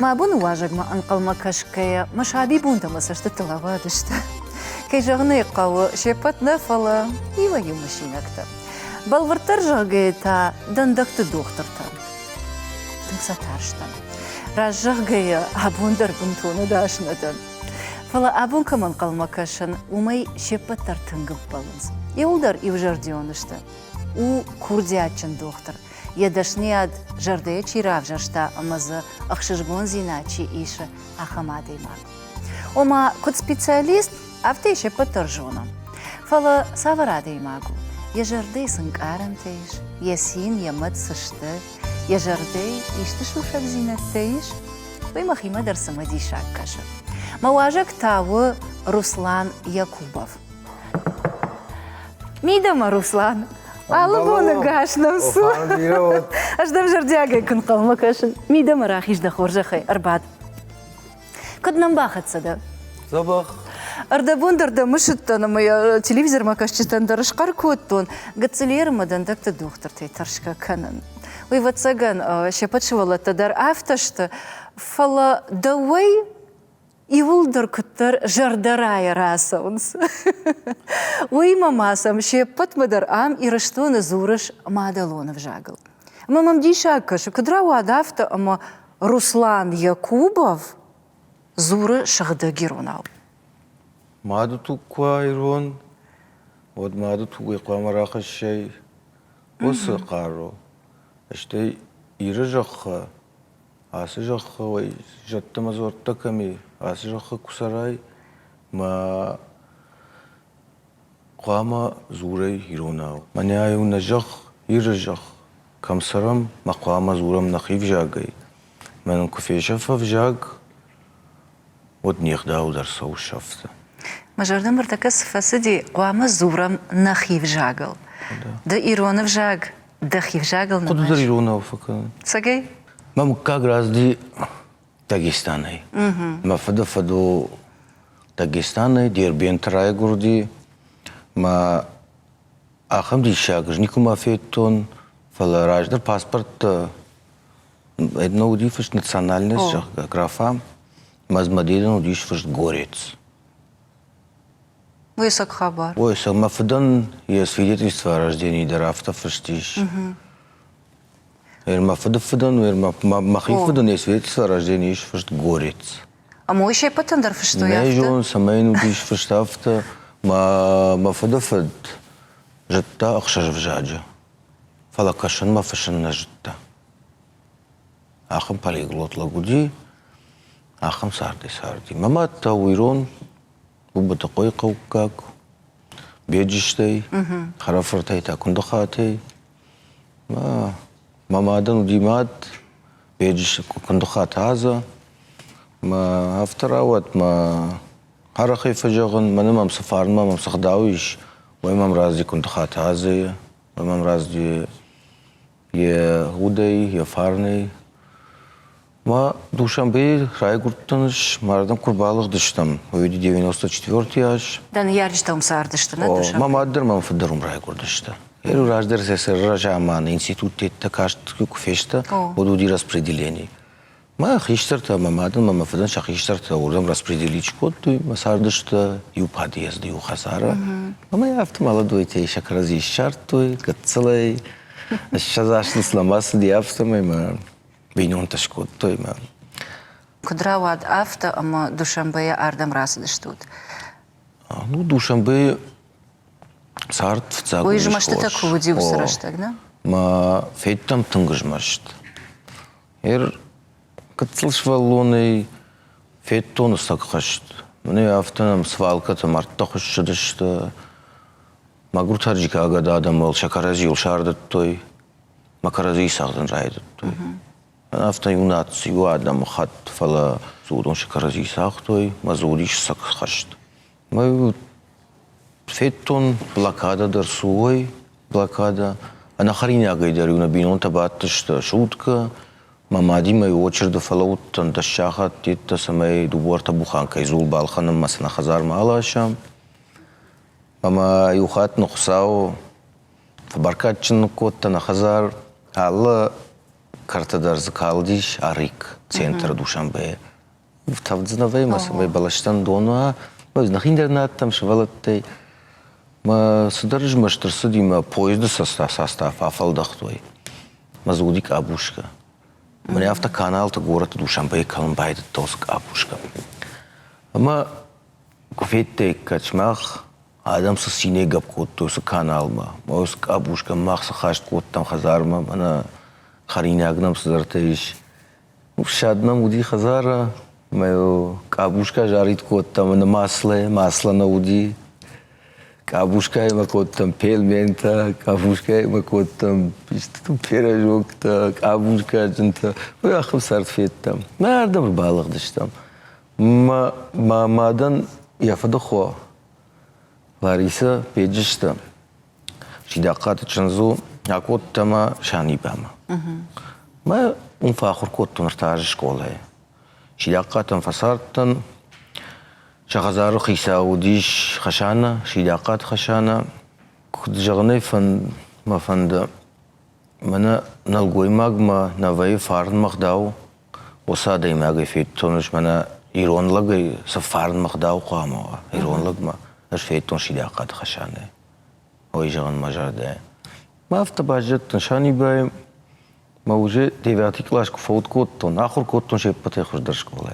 ما بون واجق ما أنقل ما كشكية مش عادي بون تمسشت التلاوات كي جغني قو شيبت نفلا إيوه يمشي نكتب بل ورترجع جيتا دندكت الدكتورتا تمسا تارشتن راجع جيا أبون دربنتون داشنتن فلا أبون كمان قل كشن وماي شيبت ترتنقب بالنس يولدر يوجرديونشتا و كوردياتشن دكتور يدشنياد جرديتشي رافجرشتا أمازا أخشجبون زيناتشي إيشا أخمادي ماغ وما كنت سبيциалист أفتيشي بترجونا فلا سافرادي ماغو يجردي سنكارنتيش يسين يمد سشتا يجردي يشتشوشك زينتيش ويما خيمة درس مدي شاكاشا مواجك تاو روسلان ياكوبов ميدما روسلан Алло, гашнам су. Аж дам жардяга кун қалма кашын. Мида марахиш да хоржахай арбат. Каднам бахатса да. Забах. Арда бундарда мышыттан моя телевизор макашчитан дарышқар көттон. Гацелермадан дакта доктор тей таршка канан. Ой ватсаган шепачывала тадар автошта фала давай и вулдар куттар жардарая расаунс. Ой мамасам шепат мадар ам и раштона зураш мадалонов жагал. Мамам дишака кадрау адафта ама Руслан Якубов зура шахда гиронал. Маду туква ирон, вот маду тугой камараха шей, осы каро, эште ирыжаха, асыжаха ой жаттама зорта ками. Асыжаха кусарай ма қама зурай иронау. Мане аю нажах иржах камсарам ма қама зурам нахив жагай. Мен куфешафав жаг вот нехдау дарсау шафта. Мажордан бартакас фасади қама зурам нахив жагал. Да иронов жаг, да хив жагал на. Куда дар иронау факан? Сагай? Мам как разди Дагестанай. Ма фаду Дагестанай, Дербент Райгурди, ма ахам дишагж, никума фейтон, фала раждар паспорт, едно удифаш национальность, графа, мазмадидан удишфаш горец. Высок хабар. Ой, ма фадан я свидетельство о рождении дарафта фаштиш. Фадан, махифадан есть свидетельство о рождении иш фашт горец. А мой еще патендар фашто яфта? Нежон самайну диш фаштафта ма фадафад жатта ахшаж вжаджа. Фалакашан ма фашан нажатта. Ахам полиглот лагуди, ахам сарди. Мамат тауирон, убата кой каукак, беджиштай, харафартай такундахатай. Мамадан удимат, беджиш кундахат аза. ما افتراوت ما حرخي فجغن من امام سفارن ما امام سخداويش وامام رازي كنت خات هازي وامام رازي يهودي يفارني ما دوشنبе рай гурттаныш мардан курбалык дыштам өйди 94 яш дан ярыштам сардышты на душа мама аддырмам фыдырым рай гурдышта эру раждер сесер ражаман институтте кашты куфешта будуди распределений ما خيشترت مامادن ماما فدان شخيشترت ورم распределить код масардышта ю подъезд ю хазара мама яфт молодой шакрази шартой гацлай шазашны сламасы диафта мама бинон ташкот той мам кудравад авто ама душанбе ардам раздыштут ну душанбе сарт цагу ой жмашты такого дивсраштаг да ма феттам тынгыжмашт эр Катсылшваллоный феттоны сакхашт. Мне автонам свалката мартта хушшыдышты. Магур таржика агада адам ол шакарази ул шардыт той. Макарази сағдын райдыт той. Автон юнат ю адам хат фала зудон шакарази сақ той. Мазудиш сакхашт. Маю феттон блокададар суой блокада. Анахарини агайдар юна бинон табаттышты шутка. Мамади мою очередь фалаут дашахат титта самай дуборта буханка изул балханым масана хазар малашам. Мама юхат нухсау фабаркатчин котта на хазар алла картадар закалдиш арик центр Душанбе. В Тавдзинове мы балаштан дона, мы знах интернет там швалатей. Мы содержим что судим поезда состав афалдахтой. Мы зудик абушка. Мне автоканал-то город Душанбе Колумбай тоск абушка. Мы куфетте качмах адам со сине габкот то с каналма. Мы с абушка мах сахашт кот там хазарма. Она харина агнам сдартеиш. Шадна муди хазара. Мы абушка жарит кот там на масло на уди. Кабушка има кот там пельмента, кабушка има кот там пирожок, кабушка джинта. Мы ахм сартфет там. Мардам балах даш там. Мадан яфадохо. Лариса педжишта. Шидакат чанзу акот тама шанибама. Мы фахур кот тунартаж школы. Шидакатан фасартан شغزارو خيساوديش خشانة شيداقات خشانة كنت جغني ما فند منا نلقوي ماغما نوي فارن مخداو وصادي ماغي فيتونش منا إيرون لغي سفارن مخداو قاموا إيرون لغما اش فيتون شيداقات خشانة وي جغن مجرده ما افتباجت نشاني باي ما وجه девятый класс كفوت كوتون آخر كوتون شيبتي خوش در شكوله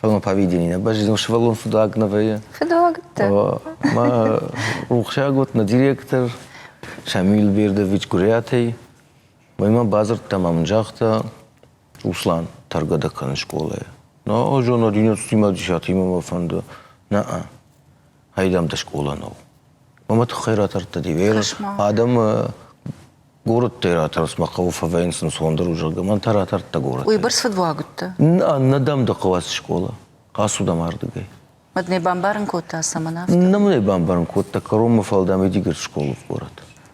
فلما поведение, баждем швалон фудагновые. Фудагта. Ма рухшагот на директор Шамил Бердович Гурятей. Моя базар там амджахта Руслан Таргадакан школы. Но уже на 11-10 имам фонда. На хайдам до школа нов. Мама то хайратар тадивер. Адам город тератар смахав авенсен сондер уже гаман тератар та город. Ой, барс фудвагутта. Надам до класс школа. Касу да мардыгай. Мадне бамбарн кота саманавта. Намне бамбарн кота корома фалдам идигер школу в город.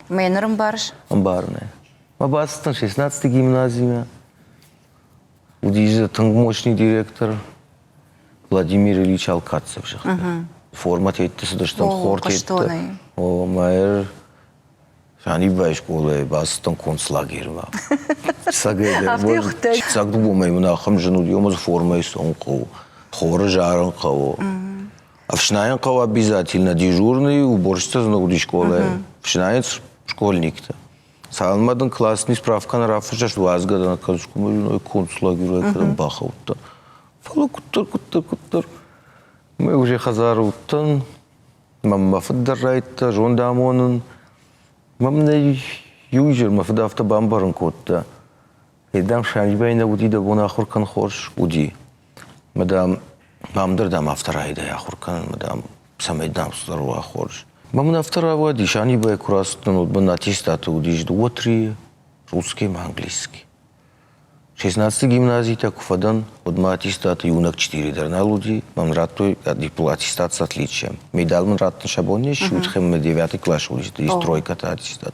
Менером барш. Амбарне. Мабастан 16 гимназия. Удижа танг мощный директор Владимир Ильич Алкатцев же. Формат етте сдоштан хорт етте. О майер Шани бай школы бастан концлагерма. Сагайдер. Сагду бумай мунахам жену диомаз форма исон қау. Хора жаран қау. А в Шнайен қау обязательно дежурный уборщица знауди школы. В Шнайен школьник-то. Салмадан классный справка на рафаша швазга на казушку мой концлагеру кадан бахаутта. Фало куттар. Мы уже хазаруттан. Мамма фаддаррайтта жондамонын. Мамна южер мафда автобамбарн котта. Идам шанибайна уди да бона ахуркан хорш уди. Мадам мамдардам авторайда ахуркан мадам самайдам сдарва хорш. Мамна авторава ди шанибай курастан удбан аттестаты удиш дуотри русский английский. 16 гимназии такуфадан удма аттестаты юнак 4 дарналуди. Мам раттой диплом аттестат с отличием. Медалман раттан шабоне шутхем 9 класс удиш. Есть тройка-то аттестат.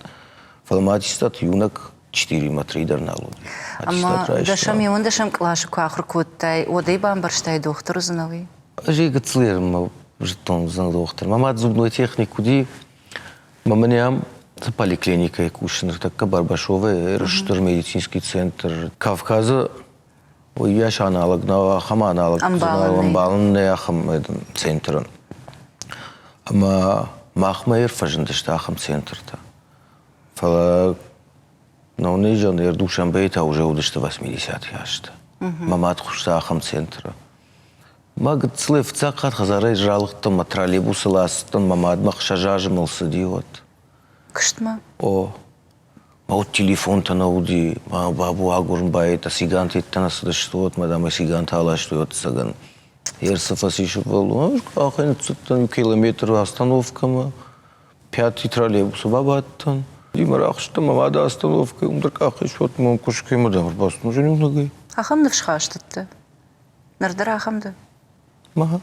Фалма аттестат юнак 4 матри дарналуди. Ама дашам и он дашам класс кахр коттай. Одай бамбарштай доктор знавый. Жига цлерма жетон знал доктор. Мама зубной техник уди. Мама неам поликлиника и кушнер, так Барбашова, Раштор медицинский центр Кавказа. Я ж аналог, но хам аналог. Амбалный ахам центр. Ама махмайр фажендешта ахам центр-то. Фала, но не жан Душанбе-то уже удешта 80 яшта. Мама отхушта ахам центра. Магат слев цакат хазарай жалыктан троллейбусы ластан мама адмах шажажымылсы диот. Кыштма? О, вот телефон-то науди, бабу агурнбай, это сигант, это нас что мадам сигант ала, что это саган. Ерсафас еще был, ахайн цуттан километр остановкама, 5 троллейбуса бабаттан. Димарах, что мамада остановка, умдраках еще от мам кушкой мадам, бас, ну же не многой. Ахам навшхаштат-то? Нардара ахамда? Мага.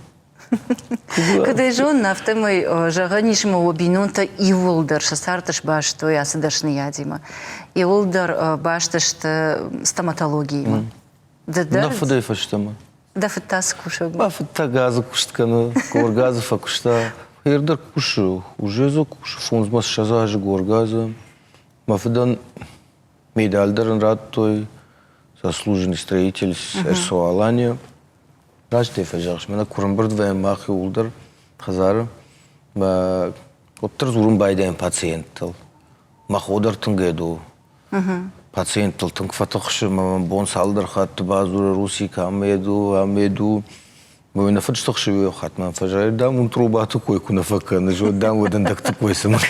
Когда жон нафтамой жаганишмо обинунта и волдар шасарташ башто я садашный ядима и волдар башташта стоматологии. Да фудай фаштама. Да футас кушал. Ба фута газа кушткана, горгаза факушта. Ердар кушу, уже за кушу. Фунзмас шазажи горгаза. Мафудан медальдаран рад той заслуженный строитель РСО Алания. Раште фажаш, мена курмбырд вен махи улдер хазар, ма оттер зурум байден пациенттел, маходер тынгеду, пациенттел тынг фатахши, ма бон салдер хатты базура русика амеду, ма вена фаджтахши вео хатман фажар, дам ун трубату койку на факана, жо дам воден дак такой самак.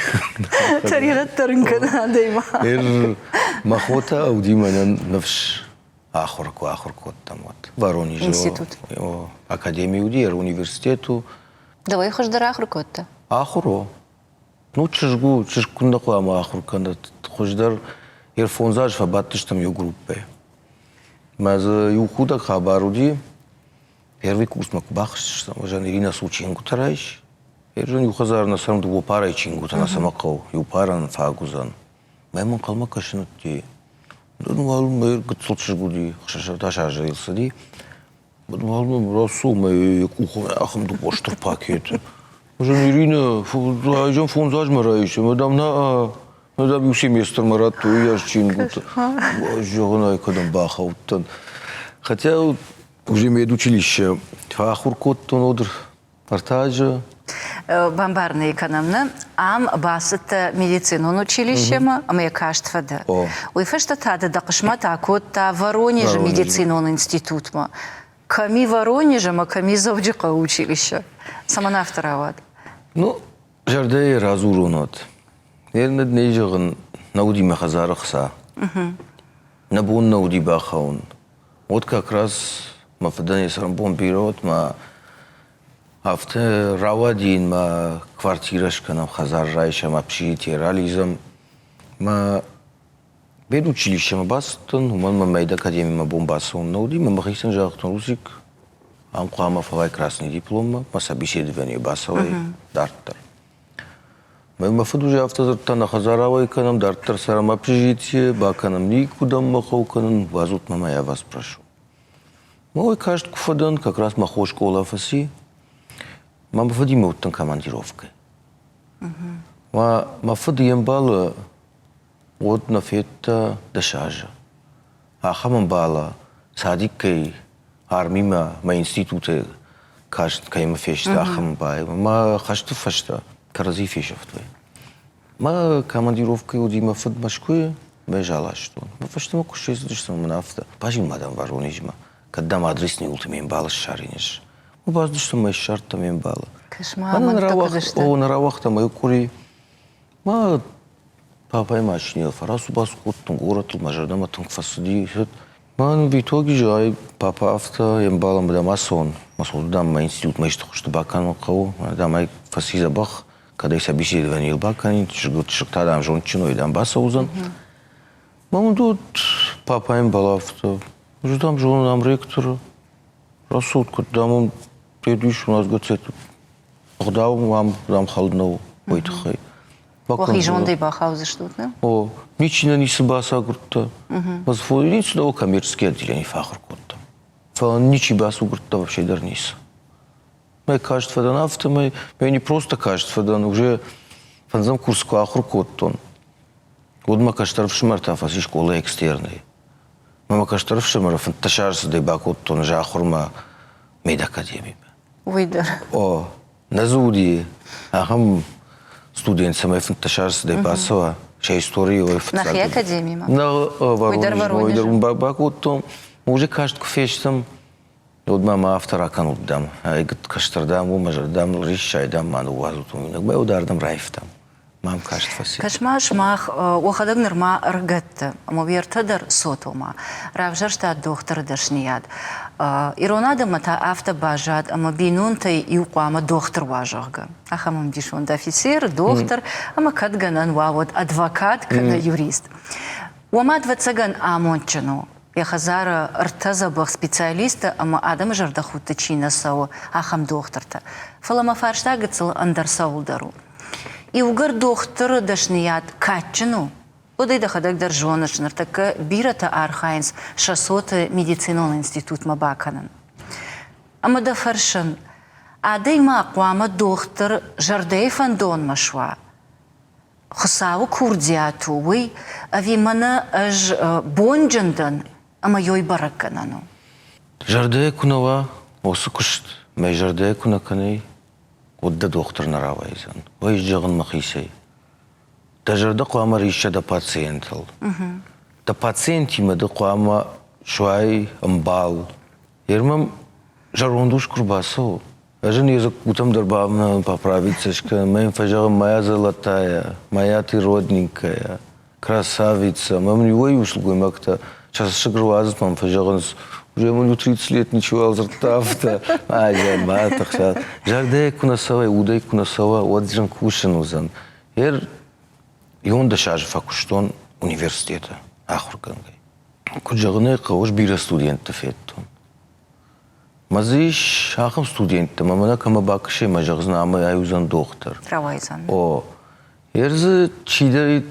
Тарират тарынкана дейма. Махота аудимана навш. Ахурку там вот. Воронеже. Институт. Академию удир, университету. Давай хождар ахуркотта. Ахуро. Ну чешкунда куама ахурканда. Хождар ерфонзаж фабаттыш там ю группе. Маза ю худа хабаруди. Первый курс макбахш, жан Ирина Сучингу тарайш. Жан ю хазар на самом деле парай чингу та на самакау. Ю паран фагузан. Маймон калма кашинутти. Думал, гыцылчы буди, хашашардаша жайылса ди. Думал, расу, мы кухо ахымды боштыр пакеті. Жан Ирина, жан фонзаж марайшы, мадам ю семестр маратту, яш чингуты. Жоғын айкадан бахауттан. Хотя уже медучилище, фахуркоттан одыр партажы. Бомбарный экономна, ам басыта медицину училищема, а моя каштвада. Уйфешта тада дакшмата акотта Воронеже медицину институтма. Ками Воронежема, ками завджика училище. Самана вторая. Ну, жардей разурунот. Ернед нейжагын науди махазарахса. Набун науди бахаун. Вот как раз мафадане срамбон бирот, ма Авто равадин ма квартирашка нам хазар райшам общежитие реализм ма бед училище ма бастон уман ма мейд академия ма бомбасон науди ма махисан жахтон русик ам қуама фавай красный диплом ма собеседование басовой дарттар. Ма фадуже автозарта на хазаравай канам дарттар сарам общежитие ба канам никудам махау канам вазут мама я вас прошу. Мой кажет куфадан как раз махо школа фаси. Мама Вадима вот там командировкой. Ма Фадием бала вот на фета дешажа. А хамам бала садикой армии ма институте кажет кайма фешта ахам бай. Ма хашту фашта карази фешев твой. Ма командировкой у Дима Фадмашкуе бежала что. Ма фашта ма кушай задышта ма нафта. Пажим мадам Воронежма. Когда ма адресни ултимеем бала шаринеш. Базды что мы шарта мен бала. Кошмар, ман только что. О, на равах там мою кури. Ма папа и мать не фарасу бас коттун город мажадама там фасуди. Ман в итоге же папа авто им бала масон дам институт мы что бакан кау дам фаси забах когда я собеседование бакан что там жончиной дам басаузан. Мам тут папа им бала авто. Уже там жон нам ректор. Рассудку дамом предыдущий у нас год Хдау вам дам халднау ойтхай. Вахи жондай бахаузы что да? О, ничего не собаса гурта. Возфоили сюда коммерческие отделения фахр котта. Фан ничего басу гурта вообще дарнис. Мне кажется, фадан авто мне не просто кажется, фадан уже фанзам курс фахр коттон. Годма каштарф шмарта фаси школа экстерной. Мама каштарф шмара фанташарс дай бакоттон жахурма медакадемия. Уйдер. О, на зуди, ахам студент самой фанташарс дай басова, чей истории на хе академии ма. На Воронеже, бакоттон уже каждый фештам. Вот мама автора канут дам, а я каштардам, умажардам, решайдам, ману вазут у меня, бай удардам райфтам. Мам кажет фаси. Кашмаш мах уходок норма ргатта, мовертадар сотома. Равжаршта доктор дашнияд. Иронада мата авто бажад, ама бинунтай и уқама доктор важага. Ахамам дишон офицер, доктор, ама кадганан вавод адвокат, кана юрист. Уама двадцаган амончану. Я хазара ртазабах специалиста, ама адам жардахута чина сау, ахам докторта. Фалама фарштагацал андарсаулдару. И угар доктор дашният катчину. Одайда хадак даржонашнар, така бирата архайнс 600 медицинал институт мабаканан. Ама да фаршан, адай ма қуама доктор жардей фандон машва. Хусаву курдиату, вы, ави мана аж бонджандан Ама йой барак канану. Жардая кунава, осы күшт. Мәй жардая куна канай, отда доктор наравайзан. Ой жағын мақисай. Да жарда қуама рейша да пациент ал. Да пациент имады қуама шуай ымбал. Ермам жарондуш курбасо. Ажен язык утам дарбавна поправицашка. Мэйм фажага моя золотая, моя ты родненькая, красавица. Мам не ой услугой макта. Сейчас шагруазит мам фажаганс. Уже ему 30 лет ничего алзартавта. Ажан батах шат. Жардая кунасава, удай кунасава, отжан кушен узан. Йонда шажы факуштон университета. Ахургангай. Куджагынай қауыш бира студентті феттон. Мазыш ахым студентті. Мамана кама бакышай мажағызын амай аюзан доктор. Равайзан. О. Ерзі чиди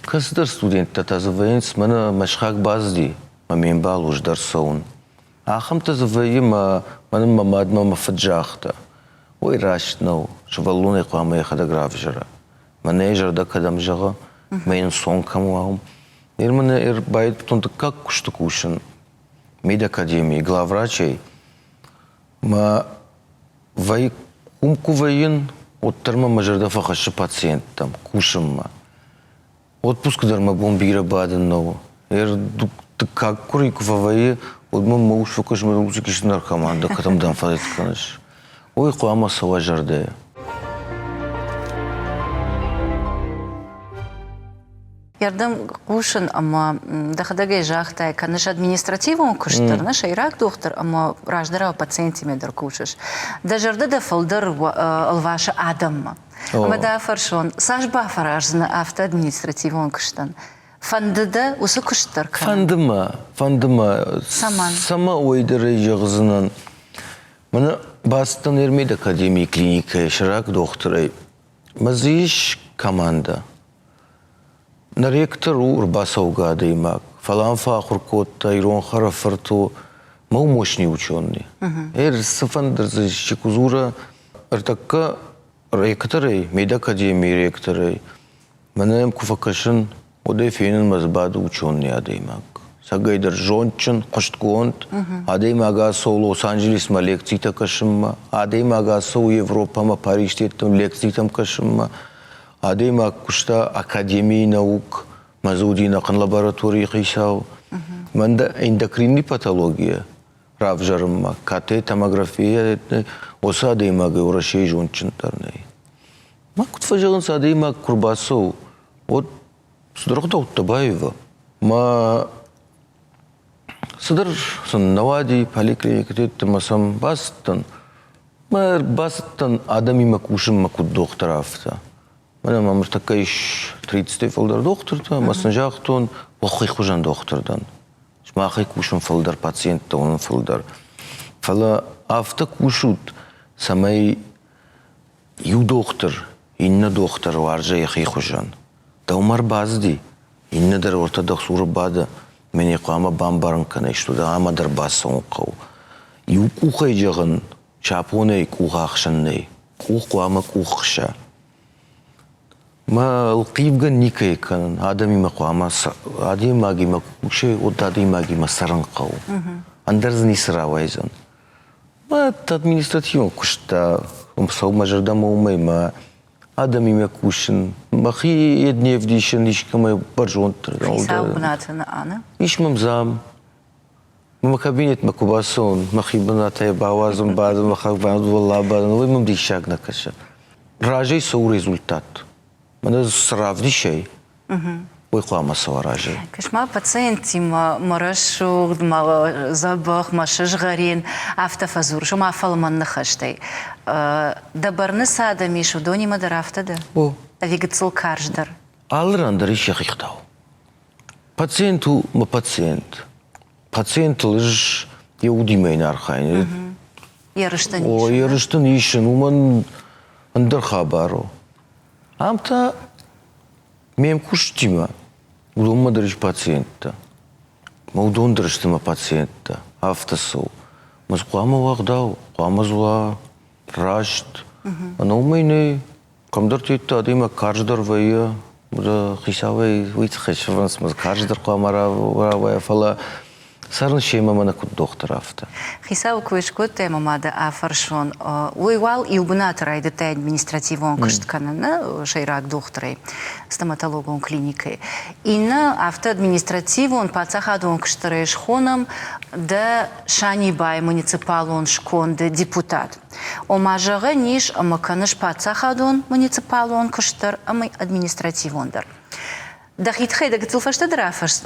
касыдар студентті тазывайынс мана машхак базди. Мамин бал уждар саун. Ахым тазывайым мана мамадма мафаджахта. Ой рашнау. Швалунай қуамай хадаграф жара. Мана жарда кадам жаға. Мен сон каму аум. Мана байт потом как кушты кушен. Медакадемии, главврачей. Ма вай кумку вайын оттарма мажарда фахашы пациент там кушым ма. Отпуск дарма бомбира бадын ново. Как курик вавайы отма мауш факаш мауш киш наркоманда катамдан фадет канаш. Ой қуама сава жардая. Ярдам кушын, ама дахадагай жахтай, каныш административон куштыр, наш айрак доктор, ама раждара пациентиме дар кушыш. Да жарда да фалдар алваша адамма. Ама да фаршон, саш бафар ажзына авто административон куштан. Фандыда усы куштыр кан? Фандыма. Саман. Сама ойдыры жағызынан. Мана бастан ермейді академия клиника, шырак докторай. Мазыш команда. На ректору урбасауга даймак. Фалан фахуркотта, ирон харафарту. Мау мощный ученый. Сафандр чекузура артакка ректорай, меда академии ректорай. Манаем куфакашын одай фейнен мазбады ученый адаймак. Сагайдар жончын, коштконт, адаймага сол Лос-Анджелес ма лекцийта кашымма, адаймага сол Европа ма Парижтеттен лекцийтам кашымма. Адема кушта академии наук, мазуди нақан лаборатории қисау. Манда эндокринный патология, равжарымма, КТ, томография, оса адемага урашей жончынтарнай. Ма кутфажығынса адемага курбасау, от сударғыта Уттабаева. Ма судар сын навади, поликлиникатетті масам басыттан. Ма басыттан адамима кушымма кут докторавта. Мана мамыр такая иш 30 фалдар докторда, масын жақтон оқи қужан доктордан. Шмақи кушын фалдар пациентта оның фалдар. Фала авто кушут самай ю доктор, инна доктор варжа яқи қужан. Да умар базди, инна дар ортадақ суры бада, мене қуама бамбарын кана ишту да ама дар басын қау. Ю кухай жағын, чапонай кухақшыннай, кух қуама кухша. Ма алқибга никай кан адами қуама адимаги ма кушай от адимаги ма саран қау. Андарзни сыравайзан. Ма административон кушта сау мажардама умай ма адами ма кушин махи еднев дишен ишкамай баржонтыр. Хисау бунатына ана? Ишмам зам. Ма кабинет ма кубасон махи бунатай бавазым бадым махак баду валлабадым вымам дишак накаша. Ражай сау результат. Мана сравни шей. Ой қуама саваражай. Кашма пациенти марашуг, забах, машыш гарин, автофазур, шума афалман нахаштай. Дабарны садами шудони мадар автода? О. Авигацил карждар? Алырандар иші қиқтау. Пациенту ма пациент. Пациент лыж еудимейн архайны. Ярыштан О, ишін? ярыштан ишін. Уман андар хабару. Амта мем куштима. Удома дырыш пациентта. Ма удондырыштыма пациентта. Автосу. Маз қуама вағдау. Қуама зуа. Рашт. Ана умайны. Камдар тетті адыма карждар вайя. Burada xisavay uytxış vansmaz karjıdır qamara fala sarın şeyma mana kud doktor afta. Хисау куешкут тема мада афаршон. Уйвал и убнатор айдете административон кыштканына шейрак докторы стоматологон клиникой. И на авто административон пацахадон кыштырыш хоном да шанибай муниципалон шконды депутат. Омажығы ниш амаканыш пацахадон муниципалон кыштыр амай административондар. Дахитхай да гатилфашта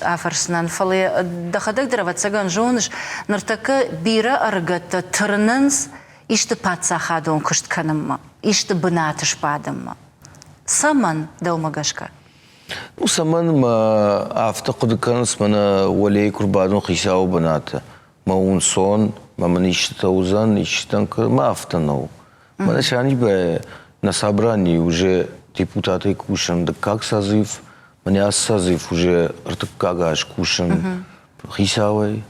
афарснан фалы дахадак драватсаган жоныш нартака бира аргата тырнынс ишты пацахадон кыштканымма, ишты бынатыш падымма. Саман да умагашка. Ну саман ма афта кудыканс мана валей курбадон хисау быната. Ма унсон, ма мана ишты таузан, ишты ма афта нау. Мана шани бе на собрании уже депутаты кушан, да как созыв, мне созыв уже ртыкагаш кушан, хисавай,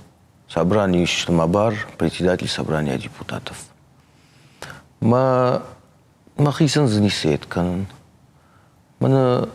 собрание Штамабар, председатель собрания депутатов. Ма хисан занесет канан. Мана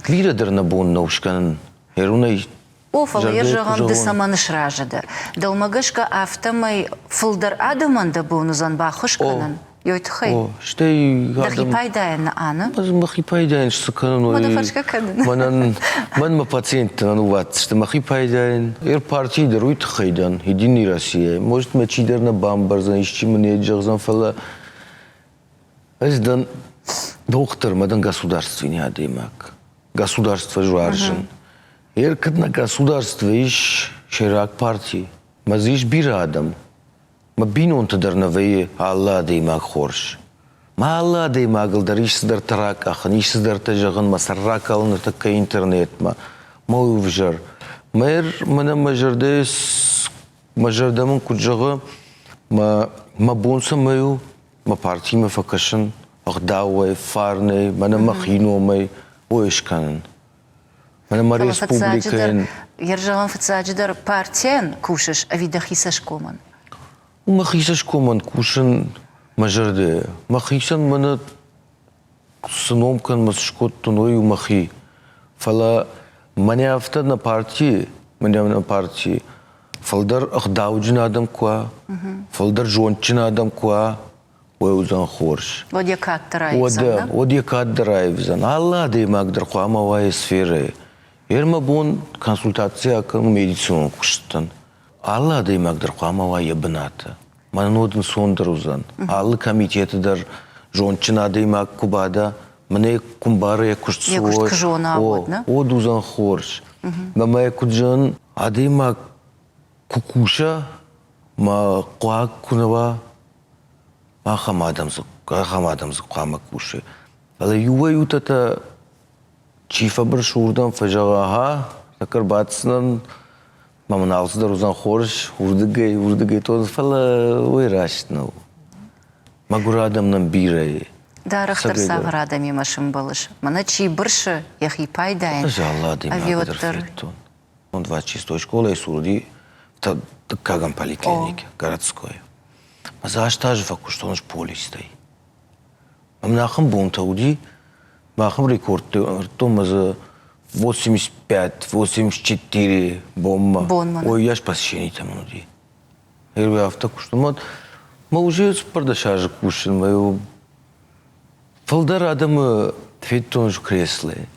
лидер на бон наушкан, ерунай. Офал ержаган да саманыш ражада. Да умагашка автомай фулдар адаман да бонузан бахушканан. Йойтхай. О, штей да хипайдайн ана. Ма хипайдайн шсаканан. Мадафашка канан. Ма пациент нануват, что ма хипайдайн. Партий дарует хайдан, Единая Россия. Может ма чидер на бамбарзан, ищи мне джагзан фала. Аздан доктор мадан государственный адемак. Государство жуаржин. Kad na государство иш ширак партии, мазиш бирадам, ма бинон тадар вее Алла деймак хорш. Ма Алла деймагыл дар иш сдар тарак ахан, иш сдар тажаган масаррак алныр така интернет ма увжар. Мэр мана мажардамын куджага ма бонса маю, ма партии ма факашын, ахдауай, фарней, мана махиномай, оешканын. Мана республикаен. Ержаган фацаджидар партиян кушаш, а вида хисаш коман. Ма хисаш коман кушан мажарде. Ма хисан мана сыномкан масшкот туной махи. Фала мане афта на партии, фалдар ахдауджин адам куа, фалдар жончин адам куа, узан хорш. Одякат драйвзан. Одякат драйвзан. Алла деймак дар куамавай сферы. Ерма бон консультация акын медицину куштан. Алла деймак дар куамавай ебната. Манодын сондар узан. Алла комитеты дар жончина деймак кубада. Мне кумбары куштсуой. Якушт кжона аводна. Од узан хорш. Мама куджан адеймак кукуша ма куак кунава ахамадамзы куама куши. Ала юва ютата чифа бір шурдан фажаға такар батысынан мамын алсыдар узан хорш урдыгай тоз фала ойрашнау. Магура адамнан бирай. Да, рахтар савыр адам емашым балыш. Мана чий бірші яхи пайдайын. Жалла деймагадыр феттон. Он 26-й школа и сурди в Каган поликлинике городской. Заштаж факуш он ж полистай. Мамнахам бунтауди, махам рекорд том за 85-84 бомба. Ой, я ж посещений там нуди. Я в такую что мы уже продашажи кушаем, мы фалдар адамы феттон ж креслы.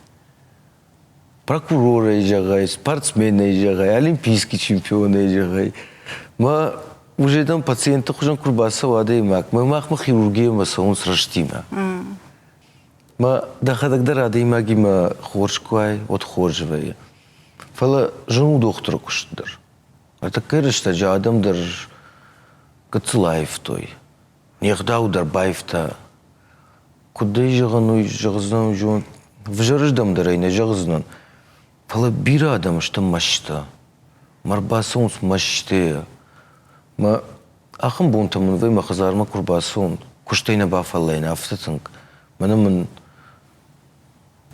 Прокуроры ежагай, спортсмены ежагай, олимпийский чемпионы ежагай. Мы уже там пациенты хужан курбаса вадаймак. Мы махма хирургия масаун сраштима. Мы дахадагдар адаймаги мы хоршкай от хоржвай. Фала жену доктора куштар. Это кырышта жа адамдар кацылаев той. Нехдау дарбаевта. Куда ежагану ежагзнан жон вжарыждам дарайна жагзнан. Фала бира адам что машта. Марбасун с маште. Ма ахым бунтамын вей махазарма курбасун. Куштайна бафалайна афтатынг.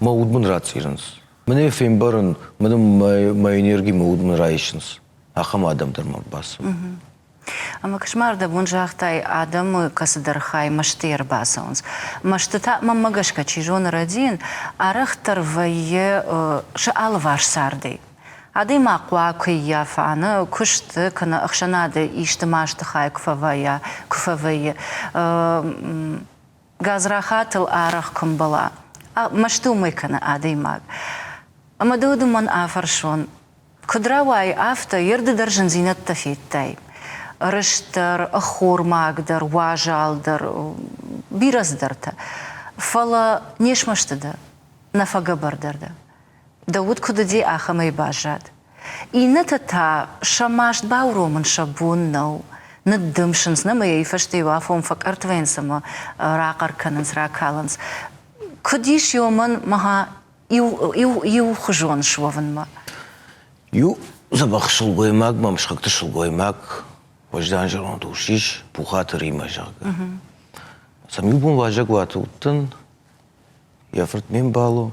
Ма удмын рацирынс. Мане фейм барын, ма энергии ма удмын райшынс. Ахым адамдар марбасун. Ama kışmarda buncahtay adamı kasıdırxay maştır basons. Maştıta mamagaşka çijon radin araxtar vayı şal var sardı. Adı maqwa kıyya fanı kuştu kana akşanadı işte maştıxay kufavayı gazrahatıl araq kumbala. Maştu mıykana adı maq. Ama doğduman afarşon. Kudraway afta yerde darjın zinat tafittay. Рыштар, ахормагдар, важалдар, бираздарта. Фала нешмаштада, нафага бардарда. Дауд кудади ахамай бажад. И нетата шамашт бауроман шабуннау, наддымшынс, намай фашты вафом фак артвенсама, рақар кананс, ракаланс. Кудиш йоман маха ю хужон швованма. Ю забах шулгоймак, мамшхакты шулгоймак. Вождан жарон душиш, пухатыр има жага. Сам юбун важак ваты уттын, яфрт мен балу,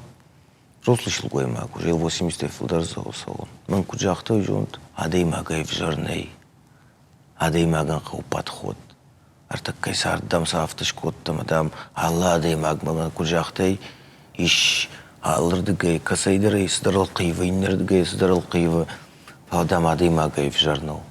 рослышыл гоймак, уже 80 филдар заусалон. Мен куджахта уйжунт, адей магай в жарней, адей маган қау подход. Артак кайсар дам сафтыш коттам, адам алла адей магман куджахтай, иш алырды гай, касайдырай, сыдарал қивы, иннерді гай, сыдарал қивы, адам адей магай в жарнау.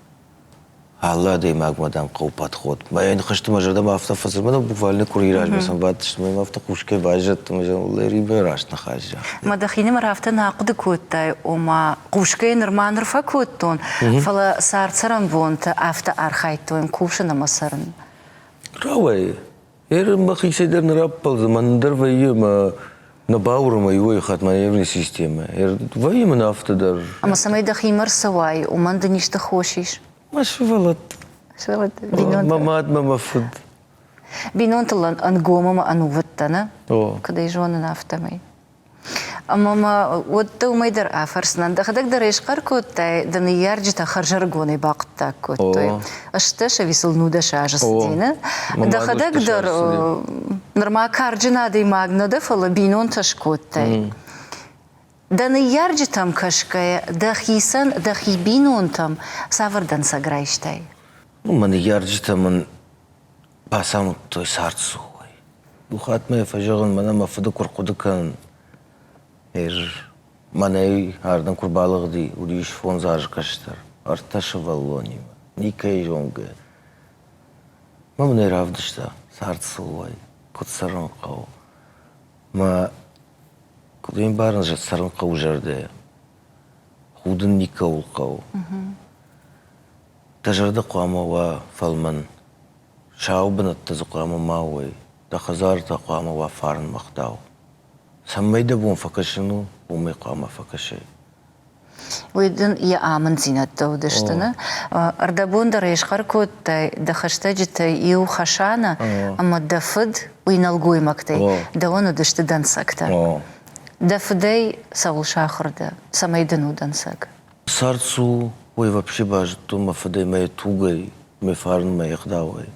Алла дей магмадан қау подход. Баян қышты мажарда афта фасырмада буквально курираж месам батышты мен афта кушке бажат мажан лериби рашна хажа. Мадахини марафта нақды көттай ома кушке норман рфа көттон. Фала сарцаран вонта афта архайтон кушна масарн. Равай. Махи седер нараппал замандар вайма на баурма его хатманевная система. Вайма на автодар. Ама самай дахимар савай, уман да ништа хошиш. Маш валат. Швалат бинон. Мамат мамафуд. Бинон талан ангома ануваттана. Когда жона нафтамай. Мама вот то майдар афарснан да хадак да решкар коттай да не ярджита харжаргоны бақта коттой. Ашташа висел нуда шажастина. Да хадак дар норма карджина да магна да фала бинон таш коттай. Да не ярджитам кашкая, да хисан, да хибинон там савардан саграйштай. Ман ярджитам пасам той сарцуй. Бухат ме фажаган мана мафда куркудыкан. Манай ардан курбалыгды уриш фон зажкаштар. Арташа валлонима. Никай жонга. Мамне равдышта сарцуй. Кутсаран қау. Ма кудын барын сарын қау жерде. Худын ника ул қау. Тажарда қуамава фалман. Шаубын аттазы қуама мауай. Да хазарда қуамава фарын мақтау. Самайда бун факашину, бумай қуама факашай. Уйдын я аман зинат даудыштына. Ардабун да рейшқар коттай, да хаштаджитай иу хашана, ама да фыд уйналгуй мактай, да он удышты дансакта. Да фыдай саул шахарда, самайдану дансак. Сарцу, ой, вообще бажиту, мафыдай май тугай, май фарн май яхдавай.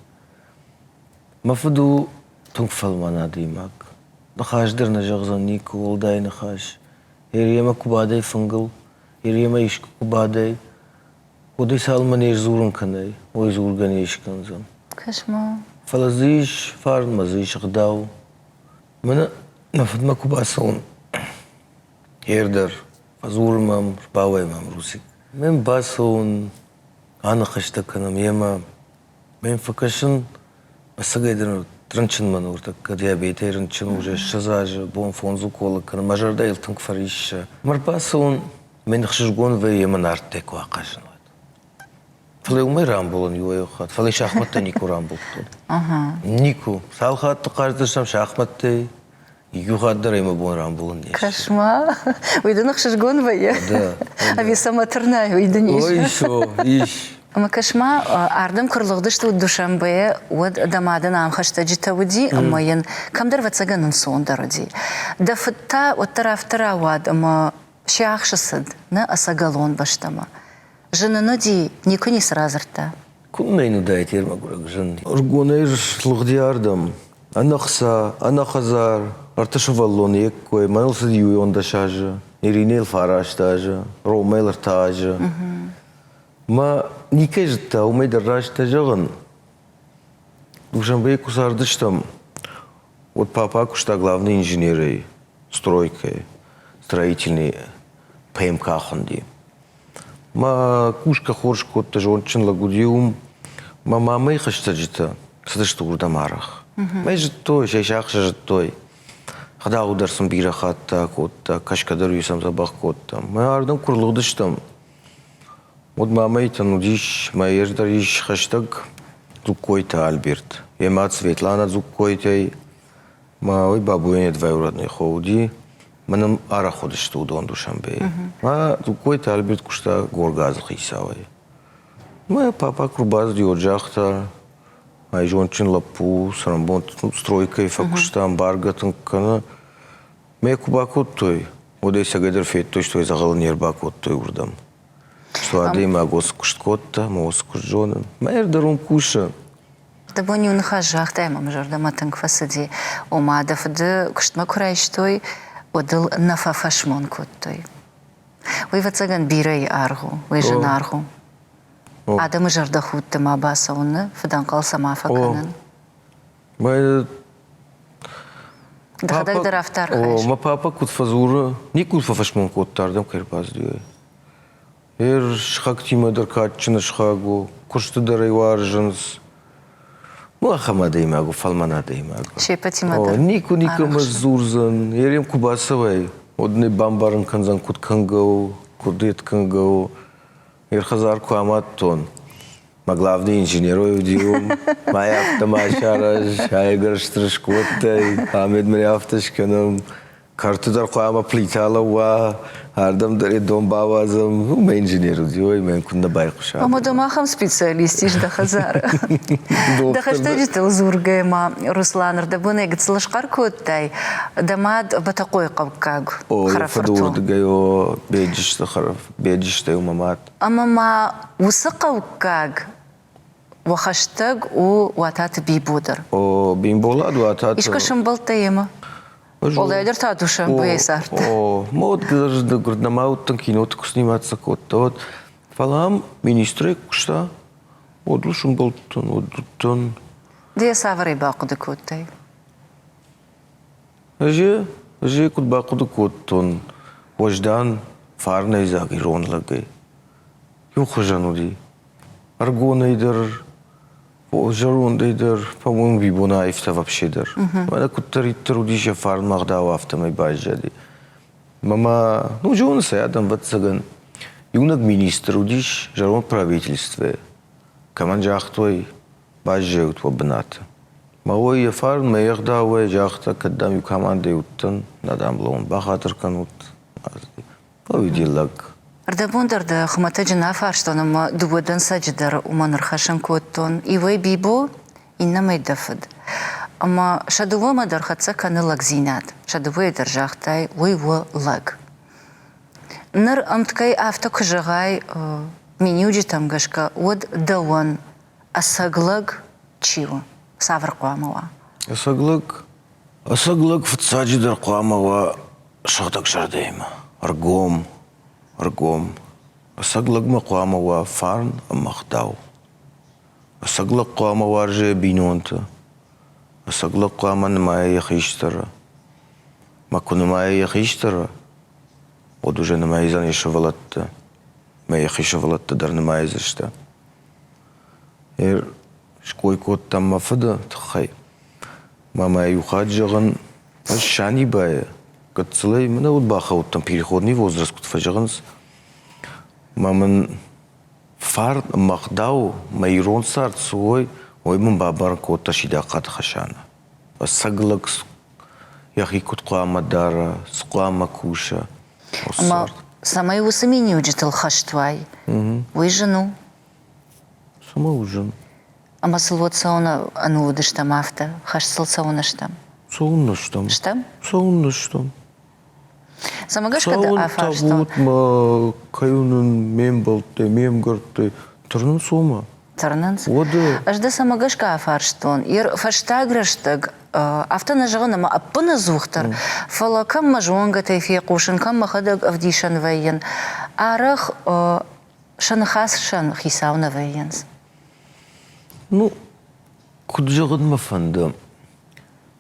Мафыду тунг фалмана димак. Нахаждыр на жағзан нику, олдай нахаж. Ерема кубадай фынгыл, ерема ишку кубадай. Одай салман еш зурын канай, ой зурган ешканзан. Кашма. Фалазиш, фарн мазиш агдау. Мана нафадма кубасон. Ердар, фазурмам, рбаваймам русик. Мен басон, ана хаштаканам ема. Мен факашын, асагайдан трынчын мана уртак, кадия бейтай рынчын уже шазажа, бон фонзу колакан, мажарда илтынг фарища. Марбасон, мен хшижгон ве еман арттек вақашын. Фалай умай рамбулан юайохат, фалай шахматта нику рамбултун. Нику, салхатты қаждыршам шахматты, юхаддар ема бон рамбулан неш. Кашма. Уйдын хшижгон ве. Да. А виса матернай уйдын еш. Ой, шо, иш. Ама кашма ардам кырлыгдышты удушамбе уд дамадан амхаштаджита уди амаен камдар вацаганын сондаради. Да фытта от тарафтара уад ама шахшасад на асагалон баштама. Жыныны ди нику не сразырта. Куннайну дайт ерма гурак жын. Ургонайр лугди ардам. Анахса, анахазар, арташу валлон еккой, манылсы дьюй онда шажа, иринейл фараштажа, ромейлар тажа. Ма нике житта, умейдер рашта жаган. Душанбе кусардыш там. Вот папа кушта главный инженеры, стройкой, строительный ПМК хонди. Ма кушка хорш котта жончын лагудиум, ма мамай хашта жита, садышты урдамарах. Май життой, шайшақша життой. Хада ударсым бирахатта котта, кашкадар юсам забах котта. Май ардам курлыгдыштам. Вот мамай танудиш, май ердар иш хаштаг зуккойта Альберт. Емат Светлана зуккойтай. Ма ой бабуене двоюродный хоуди. Манам ара ходышты удон Душанбе. Ма зуккойта Альберт кушта горгаз хисавай. Ма папа курбаз диоджахта. Май жончин лапу, срамбон стройкой факушта амбаргатын кана. Ме кубакот той. Одей сагадер фет той, что я загал нербакот той урдам. Суадей магос кушткотта, магос кушджонан. Майер дарун куша. Да бо не унахажах, да имам жардаматын квасади. Омадав да куштма курайштой, одыл нафафашмон коттой. Ой вацаган бирай аргу, ой жан аргу. Адамы жардахутты мабаса уны, фадан калса мафаканын. Май... Дахадаг дарафтар хайш. Ма папа кутфазура, ни кутфафашмон коттардам кайрбаз дюй. Эр шхактима катчина шхагу, кушты дарай варжанс. Ну, ахамада имагу, фалманада имагу. Шепатимадар. Нику мазурзан, ерем кубасавай. Одны бамбарын канзан кут кангау, кудет кангау. Эр хазарку аматтон. Ма главный инженерой удиум. Моя автомашараш, айгарштырыш коттай. Ахмед мре автошканам. Картудар куама плитала ва. Ардам даре дом бавазам. Ма инженеру диой, мен кунда байкуша. Ама домахам специалистиш да хазар. Да хашта житил зургайма Русланыр да буны гыцлышкар коттай. Дамад батакой кавкаг. Фадур дгайо беджишта харф, беджишта умамат. Ама ма усы кавкаг. Вахаштаг у ватат бибудыр. Бимболад ватат. Ишкашым балтайма. Олайдыр татушам бейсарт. Мод гыжды гурднамауттан кинотку сниматься котта. Вот фалам министры кушта. Одлушым болттан, одлуттан. Дия савары бақуды коттай. Ажи кут бақуды коттан. Вождан фарнай заги ронлагай. Юхажануди. Аргонайдыр. Жарундайдыр, по-моему, бибона ифта вообще-дыр. Мана куттариттыр удиша фарн магдау автомай бажади. Мама, ну, жон саядам ватсаган. Юнак министр удиш, жарон правительстве. Каман жахтой бажаут вабната. Мауай фарн маяхдауай жахта, каддам ю команды уттан, надам лон бахатыр канут. Повидиллак. Ардабундарда хмата жина фарштоным дуадан саджидар уманыр хашан коттон. Ивай бибо иннамай дафыд. Ама шадува мадар хатса каны лагзинат. Шадува эдар жахтай уйва лаг. Нар амткай авто кыжагай менюджи там гашка од дауан асаглаг чио. Савр куамава. Асаглаг в саджидар куамава шахтак жардайма. Аргом. Асаглагма куамава фарн амахдау. Асаглаг куамава арже бинонта. Асаглаг куама намая яхиштара. Маку намая яхиштара. Од уже намая занешавалатта. Ма яхишавалатта дар намая зашта. Эр шкой кот там мафада тхай. Мама юхаджаган шани бая. Катцлей, мына вот баха вот там переходный возраст кутфажаганс. Маман фар махдау майрон сарт свой, ой мам бабар кот ташида кат хашана. Саглак яхи кут куамадара, скуама куша. Ама самай усамини уджитал хаштвай. Вы жену. Сама ужин. Ама сылвот сауна ану удыштам авто, хаш сыл сауна штам. Сауна штам. Штам? Сауна штам. Самагашка да афар штам. Сауна ма каюнын мембалты, мемгартты, тұрнын сома. Тұрнынс? Оды. Ажда самагашка афар штон. Ир фаштаграштаг автона жығынама аппына зуқтар. Фала кам мажуанга тайфия қушын, кам махадаг авдишан вайен. Арах шанхас шан хисауна вейенс. Ну, куджагын мафанда.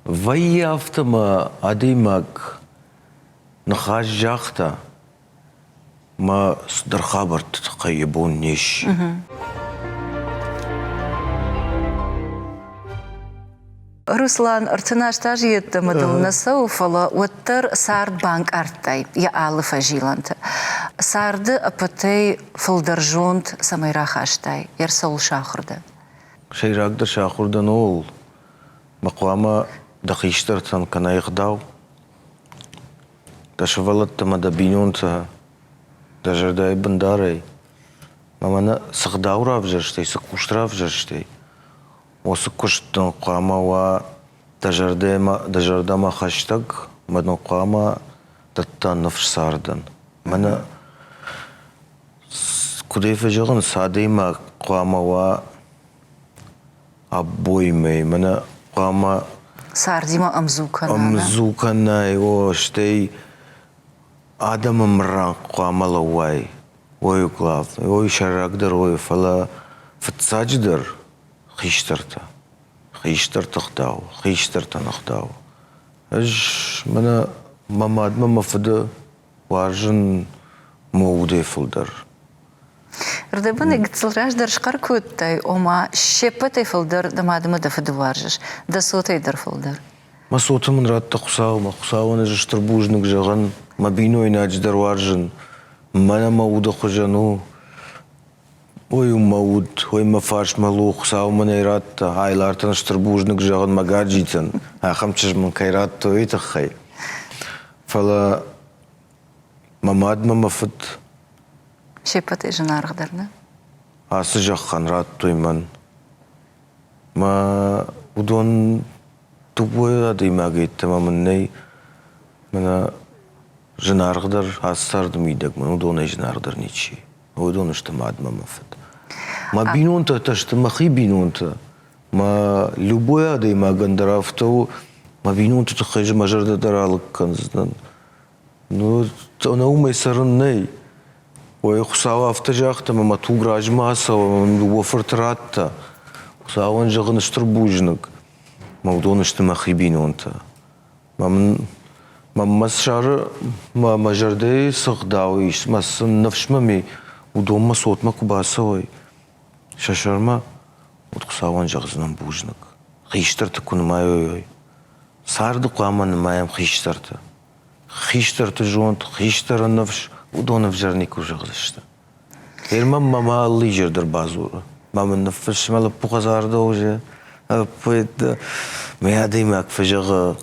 Вайяфтама адимак нахаж жахта ма сдархабарт кайебон неш. Руслан, артынаш тажи етті мадылына сауфала, оттыр сард банк арттай, я алы фажиланты. Сарды апытай фылдаржонт самайра хаштай, ерсал шахырды. Шайрагдыр шахурдан ол. Мақуама дахиштартан канайхдау. Дашвалаттама да бинонта. Дажардай бандарай. Мамана сахдаура вжарштай, сакуштра вжарштай. Осы күштің қамауа дажардама хаштаг, мәдің қама даттан nëфшсардан. Мәні күдейфі жағын садейма қамауа аббоймей. Мәні қама Сардима амзуканана. амзуканай, о, штей адамымран қамалауай. Ой, клав, ой, шарагдыр, ой, фала фытсадждыр. Хиштартахтау, хиштартанахтау. Аж мана мамадма мафда важен моуде фулдар. Рдебаны гцылраждар шқар көттай, ома шепетай фулдар дамадыма да фыды варжыш, да сотай дар фулдар. Ма сотымын ратта құсауын жыштыр бужнық жағын, ма биной надждар варжын, мана мауда құжану, ой мауд, ой мафарш малух, сауман айратта, айлартан штырбужник жағын магаджитан, ахамчыжман кайратта өйтақхай. Фала мамадма мафыт. Шепетай жынарғдарны? Асы жаққан раттойман. Ма удон тупой адаймаг етті мамыннай. Мана жынарғдар асырдым идек, ман удонай жынарғдар нечи. Удон үшті мадма мафыт. Ма бинонта ташты, ма хи бинонта. Ма любой адайма гандарафтау, ма бинонта тұқайжы мажарда даралық канздан. Ну, она умай сарыннай. Ой, хусава авто жақта, ма тугражма асава, ма уофырт ратта. Хусаван жағын үштір бужнық. Ма удон үшті ма хи бинонта. Ма масшары, ма мажардай сықдау иш, ма сын навшмами, удон ма сотма кубасавай. Шашарма, утқусаван жағызынан бужнық. Хиштарты күнімай ой-ой. Сарды қуаман маям хиштарты. Хиштарты жонт, хиштары навш, удонов жарник уже жағызышты. Ермам мама аллы жердір базуры. Мама навш малы пуқазарды уже. Пойды, меядайма акфы жағы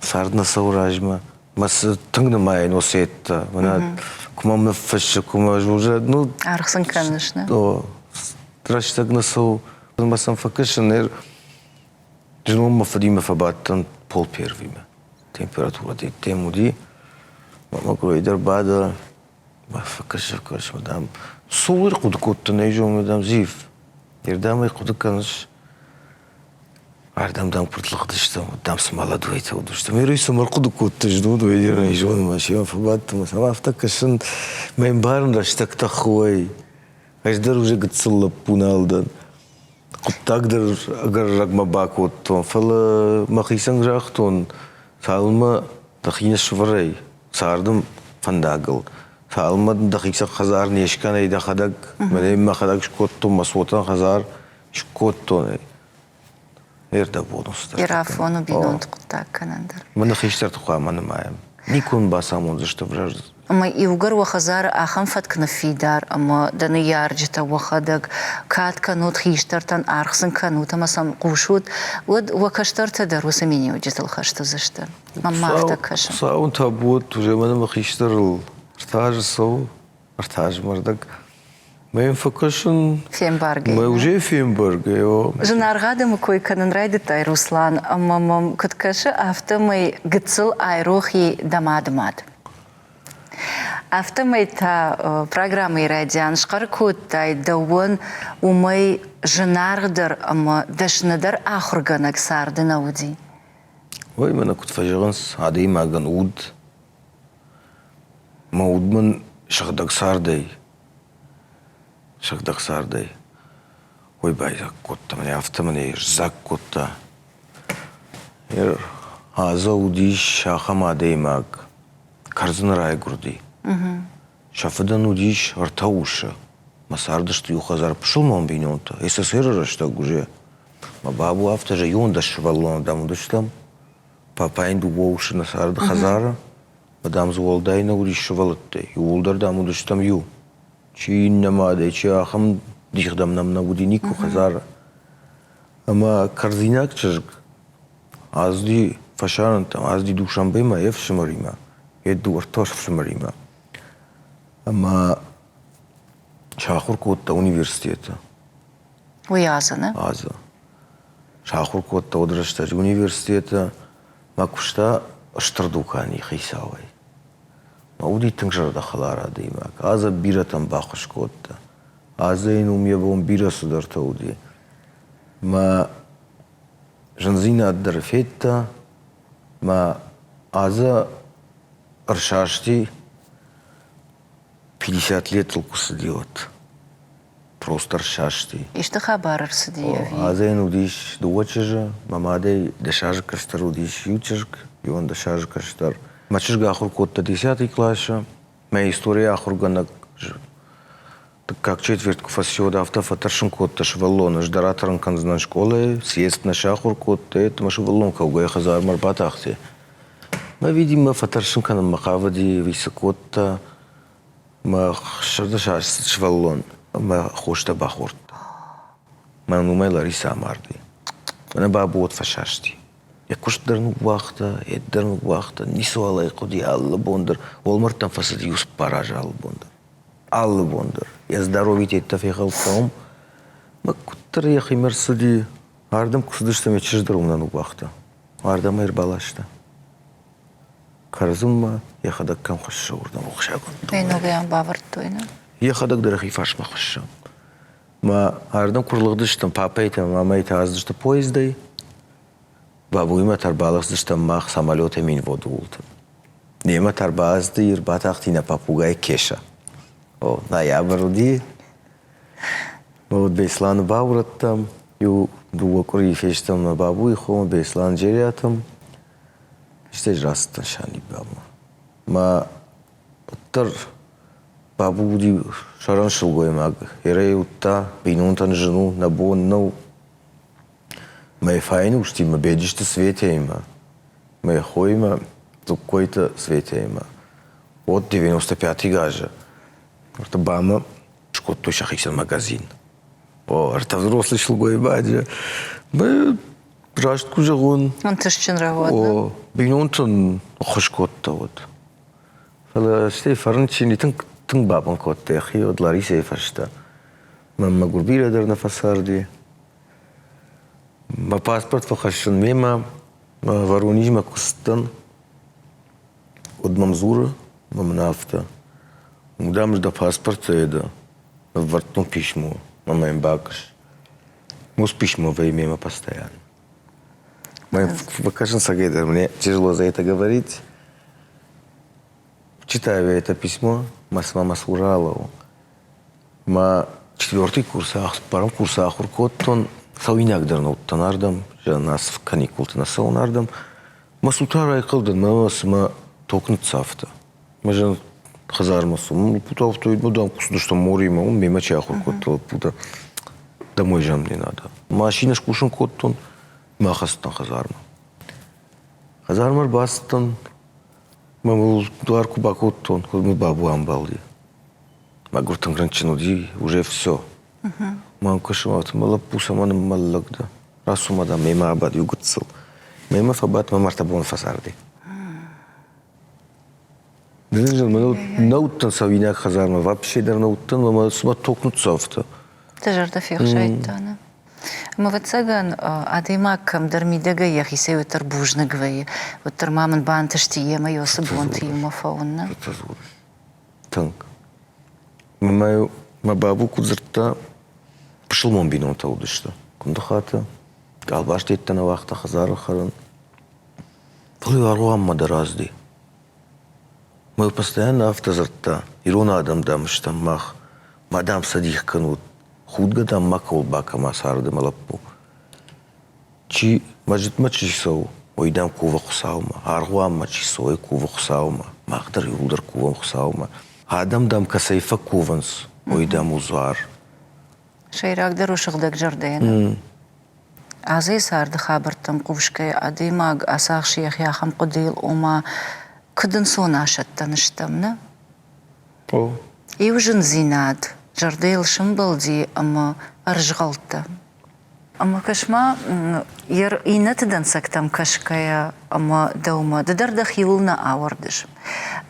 сардына сауражма. Масы тыңны майын осы етті. Кумам навш, кума уже, ну... Арқсын канышны. Тращитак насъл, ма съм факъшен, жену ма фадиме фабаттан пол первиме. Температурата и темуди, ма гроидър бада, ма факъшен, мадам. Солыр кудукотта нейжо, мадам зив. Ирдам и кудуканаш. Ардам дам пъртлъхдаща, дам с мала двойта удуща. Миро и самар кудукотта жду, дойдир нейжо, ма шима фабаттан, ма сама фтакъшен, ма имбарн ращак тахуай. Аждар уже гъцъл пуналдан. Құттагдыр агар рагма бак оттон. Фала махисang жақтон. Салма дахина шварай. Сардым фандагыл. Салма дахиса хазар нешкан айда хадаг. Мене ма хадаг шкоттон масотан хазар шкоттон. Ерда бонустар. Ирафону бинонт құттак канандар. Мана хиштар тұқа мана маям. Никон басамон защо вражда. Ама иугар вахазар ахам фаткна фидар, ама даны ярджита вахадаг, кат канут хиштартан архсан канут, ама сам кушут, вот вакаштарта даруса меня уджитал хашта заштар. Мамахта каша. Саун табут, уже мана хиштарл. Артаж сау, артаж мардак. Мен факашын... Фембарге. Ме уже фембарге, йо. Жынарғады мы кой канын райдытай, Руслан, ама мам кыткашы автомай гыцыл айрохи дамадымад. Автомай та программы радиан шқар көттай дауын умай жынарғыдар, ама дашныдар ахырганак сарды науди. Ой, мана кутфажығынс, адей маган уд. Ма удман шағдаг сардай. шагдак сардай. Ой байзак котта, мне автомане зак котта. Аза удиш шахама деймак. Карзын рай гурди. Шафыдан удиш артауша. Масарда что юхазар пошел мон бинонта. СССР что уже. Ма бабу авто же юнда шваллон дам удиштам. Папа инду воуши на сарда хазара. Мадам зуалдайна удиш швалатте. Юлдар дам удиштам ю. Чи намаде чи ахам дихдам нам на буди нику хазара. Ама карзинак чжг. Азди фашарантам, азди душанбема евшмарима. Еду артош фшмарима. Ама шахур котта университета. Уязана. Аза. Шахур котта одрашта университета. Макушта штардукани хисавай. Мауди тыңжарда халара деймак. Аза биратам бахыш котта. Аза инум ебом бира сударта уди. Ма Жанзина аддарфетта. Ма аза аршашти 50 лет толку сиделат. Просто аршашти. И что хабар арсадиеви? Аза ин удиш дуочежа. Мамадей дешажа каштар удиш ючежг. И он дешажа каштар. Мачежга ахур котта 10 класса. Моя история ахурганак. Как четверть фасиода автофатаршин котта шваллон. Ждаратаран канзнан школы. Съезд на шахур котта. Это машваллон каугай хазар марбатахте. Ма видимо фатаршин канам махавади високотта. Ма шардашаш шваллон. Ма хошта бахурт. Ма нумай Лариса Марди. Ма бабу от фашашти. Я куш дарну вахта, дарну вахта. Нисуалай куди алла бондар. Олмартан фасади юс паража алла бондар. Алла бондар. Я здоровить это фехалтом. Ма куттар я химерсади. Ардам кусдыштам я чиждарум на вахта. Ардам айрбалашта. Карзумма я хадак кам хашша урдам ухшагун. Бейногаян бавартойна. Я хадак дарахи фашма хашша. Ма ардам курлыгдыштам папайта, мамайта аздышта поездай. Бабуйма тарбалыгдыштам мах самолета мин воду ултам. Нема тарбазды ирбатахти на папугай кеша. О, ноябрь уди. Вот Беслан бавраттам. Ю дуа кури фештам на бабуй хом Беслан джериатам. İşte rasttan şani baba. Ma tır babu di şaran şulgoy mag. Yere utta binuntan жену на бонну. Май файну ушти ма бедиште свете има. Май хойма какой-то свете има. От 95 гажа. Орта бама шкот шахиксен магазин. О, орта взрослый шулгой баджа. Ба Рашт кужагун. Он тышчен раводна. О, бинунтун хош котта вот. Фала сте фарнчини тын бабан котта яхи от Лариса фашта. Мамма гурбира дар на фасарди. Ма паспорт фахашын мема Воронежма кустан. От Мамзура, мамнафта. Мудам да паспорта еда. Вартун письмо. Мама им бакаш. Мус письмо во имя постоянно. Покажем сагейдер. Мне тяжело за это говорить. Читаю я это письмо. Мас мама служала. Ма 4-й курс, парам курс ахуркоттон. Сауиняк дарнут танардам. Же нас в каникулты на саунардам. Ма сутара айкалдан. Ма токнут сафта. Ма же хазармасу. Ма путал в той мудам кусду, что море има. Он мимо ча ахуркоттон. Пута. Домой жам не надо. Машина шкушен коттон. Махастан хазарма. Хазармар бастан. Мамул дуар кубакоттон. Мы бабу амбалди. Магуртан гранчинуди уже все. Мам кашмат малапуса ман маллагда. Расумада мема абад югутсыл. Мема фабат мамартабон фасарди. Науттан савиняк хазарма. Вообще дар науттан мама сума токнут софта. Тажарда фехшайтана. Ма вацаган адаймаккам дармидага яхисе ватар бужнагвае. Ватар маман банташтие майо сабонти юма фаунна. Танк. Мамаю ма бабу кудзырта пошел мон бинота удышта. Кундахата. Албашти еттана вахта хазара харан. Флю аруам мадаразди. Мы постоянно автозарта. Ирона адам дамыштам мах. мадам садих канут. Худгадам макол бака масарды малаппу. Чи мажит мачисау. Ойдам кува хусаума. Аргуам мачисау кува хусаума. Махдар юлдар кува хусаума. Адам дам касайфа куванс. Ойдам узвар. شيراك دروش غدك جردين عزي صار دخابرتم قوشكي أديماغ أساق شيخ يا خم قديل وما كدن سونا شتنشتمنا О. يوجن زيناد جرديل شمبل دي أما أرجغلتا أما كشما ير إينت دنسكتم كشكايا أما دوما ددر دخيولنا آوردش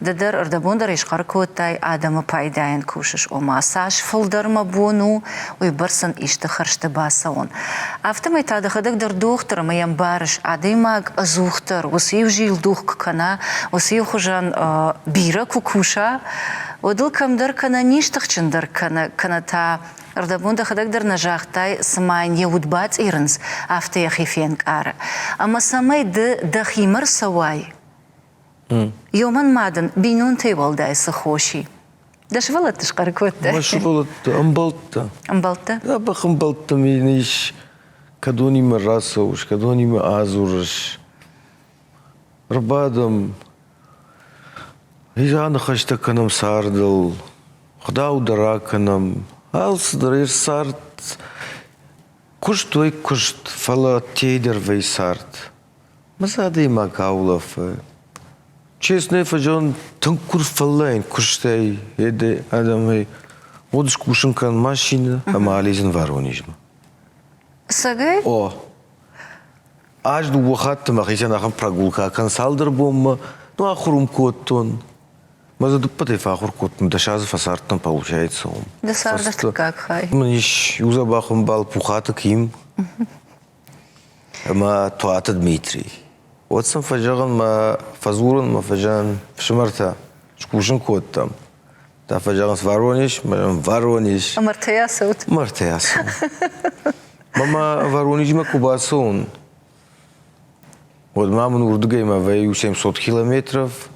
ددر أردبون دريش قركوتاي آدم بايداين كوشش وما ساش فلدر مبونو ويبرسن إشتخرشت باسون أفتما يتاد خدك در دوختر ما ينبارش آدماغ أزوختر وسيو جيل دوخ كنا وسيو خجان بيرك وكوشا ودل كم در كنا نيشتخشن در كنا تا أردبون دخدك در نجاحتاي سماين يودبات إيرنز أفتي خيفينك آره أما سماي دخيمر سواي يومن مادن بينون تيبال داي سخوشي داش ولد تشقر كوتا مش غلط أمبلتا. أمبلتا لا بخ أمبلتا مينيش كدوني مراسوش كدوني مآزورش ربادم إذا أنا خشتكنم ساردل خداو دراكنم ألس درير سارت كشت وي كشت فلا تيدر وي سارت مزادي ما كاولف честно фажон тынкур фаллайн куштай еде адамай одыш кушынкан машина ама ализин Воронежма. ساقاي О, аж ду вахатта махисан ахан прогулка кан салдыр бомма, ну ахурум коттон. Маза дуппатай фахур коттон, да шазы фасарттан получается он. да сардашты как хай Маниш юза бахым бал пухата ким. Ама туата Дмитрий. Вот сам фажаган ма фазуран ма фажан шмарта шкушин коттам. Да фажаган с Воронеж, ма Воронеж. أمرتيا صوت Мартеяс. Мама Воронежма Кубасон. Вот мама Нурдгейма вею 700 километров.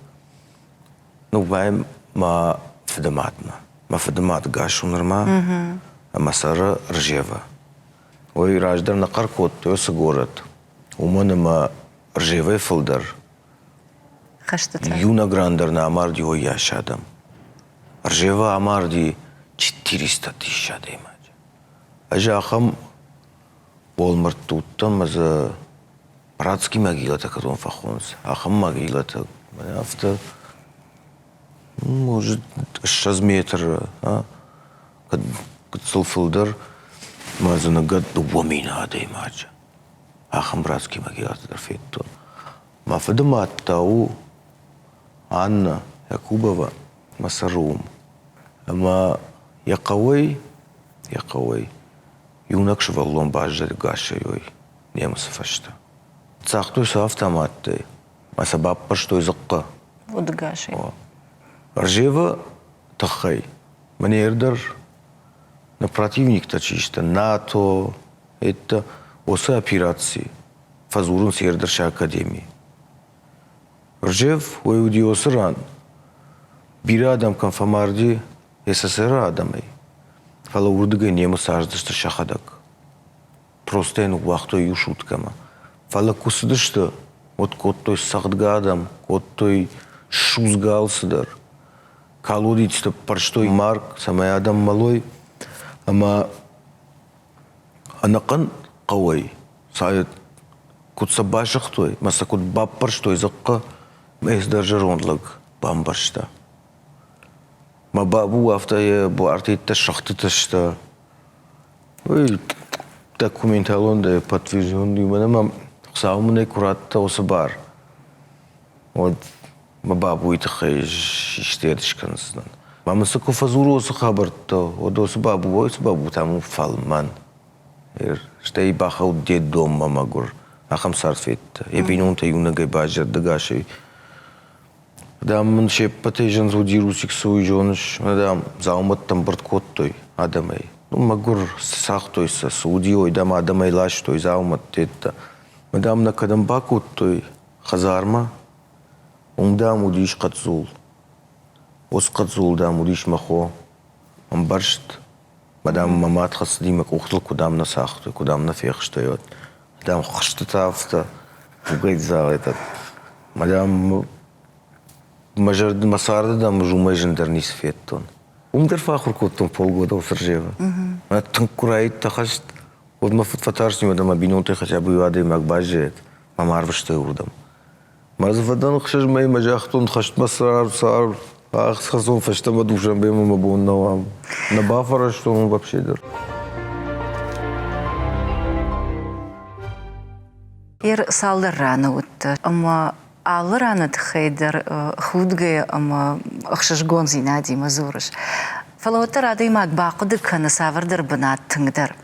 Ну, ваем ма Федаматма. Ма Федамат гашу норма. А Масара Ржева. Ой, раждар на Каркот, это город. У меня ма Ржевый фолдер. خشتتا Юна Грандар на Амарди ой яшадам. Ржева Амарди 400 тысяч адаймач. Ажахам Волмарт туттам за братский могилата, как он фахонс. Ахам могилата. Авто может 6 метров. Kad Sulfulder mazana gad wamina adaymacha. Ахам братский могилата дерфеттон. Ma федаматтау Анна Якубова Масарум. Ама Яқауай юнакш валлон баждар гашайой немас фашта. Цахтой са автоматты. Маса баппа что изаққа. ودقاشي Ржева тахай. Манердар на противник-то чисто. НАТО. Это осы операции. Фазурун Сердарша академии. Ржев ойуди осы ран. Bir adam конфамарди СССР адамай. Фала урдыгай немыс аждышты шахадак. Просто ен уақтой юшуткама. Фала кусыдышты. Вот коттой сағдга адам, коттой шузга алсыдар. Калудицты парштой марк, самай адам малой. Ама анақын қауай. Сайыт кутса башықтой. Маса кут бап парштой заққа. Мэс даже рондлаг бамбаршта. Ма бабу автая бу артитта шахтытышта. Ой, документалонда подтвержденный манама саумне куратта осы бар. Вот ма бабу итхай штедишкансдан. Мамасы кофазуру осы хабарта. Вот осы бабу таму фалман. Штей бахау дед дом мамагур. Ахам сарфетта. Епинунта юнагай бажар дагаши. Дам шеппатай жан зудирусик суй жоныш. Дам зауматтан бұрт коттой адамай. Ну магур сақтойса судиой дам адамай лаштой заумат детта. Мадам на кадам бакуттой хазарма. Ундам удиш қатзул. Ос қатзул дам удиш махо. Он баршт. Мадам мамат хас димак ухтал кудам на сахту, кудам на фехштает. Мадам хштатавта. Угайт зал этот. Мадам мажар масарда дам жумай жендерни сфеттон. Умдер фахур коттон полгода усржева. Ана тынкурайт тахашт. Вот мы фотофотаршни мадам абинонты хотя бы вады макбажет. Мамарва что урдам. Мазвадан хшаж май мажахтон хашт масар сар. Ах, схазон фаштама душам бема мабон навам. На бафара что он вообще дер. Салдар рано утты. Ама аллы рано тхейдер худгая, ама ахшашгон зинади мазурыш. Фалауатар ады мак бақуды каны савырдыр бына тыңдар.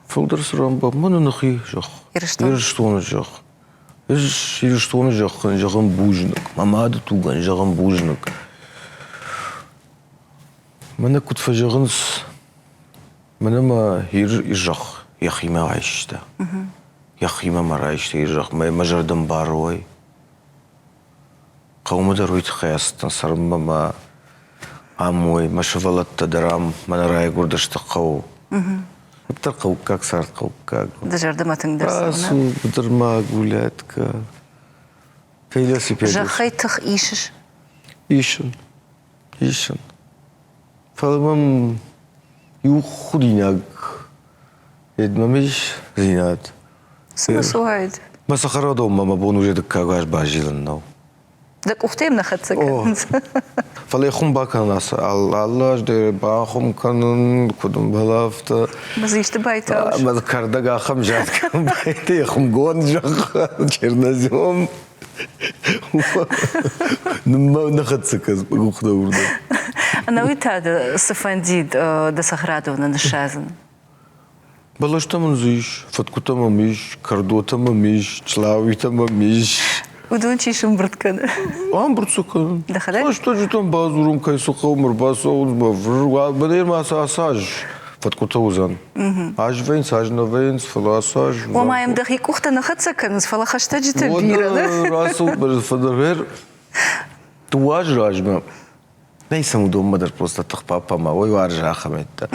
Фалдар сырам бап, мана нахи жақ. Ирыштоны жақ. Ирыштоны жақын, жағын бужнық. Мамады туған жағын бужнық. Мана кутфа жағынс, мана ма ир жақ, яхима айшта. Яхима марайшта ир жақ, мажардан барой. Қаумадар ойты қаястан сарымма ма амой, машавалатта дарам, мана рай гурдашта қау. Аптар қау как сарт қау как. Дажарды матыңдар Асу, бұдырма гулятка. Велосипед. Жақай тық ишіш? Ишін. Фалымам юқ худинаг. Едмамеш зинат. Смысуайды. Масахарадом мама бон уже дыккагаш бажилын нау. Так ухтем на хатсаканыз. Фалайхум баканас. Аллаш де бахум канун кудум балафта. Мазишты байтауш. Маз кардага ахам жаткам байты. Яхум гон жаққа. Чернозем. Нумма нахатсаказ ухда урда. Ана уйтады сафандид да Сахрадовна нашазын. Балаштамын зиш, фаткутамам иш, кардотамам иш, члавитамам иш. Удун чишим бртканы. Бртсукан. Да хадай? Что же там базурум кайсука умр басоузма. Бадер маса асаж. Фаткутаузан. Аж вейнс, аж на вейнс, фаласаж. Омаем дахи кухта на хатсаканыз, фалахашта жита бира, да? Расул фадервер. Туаж ражма. Нейсам удомадар просто тахпапама. Ой варжахаметта.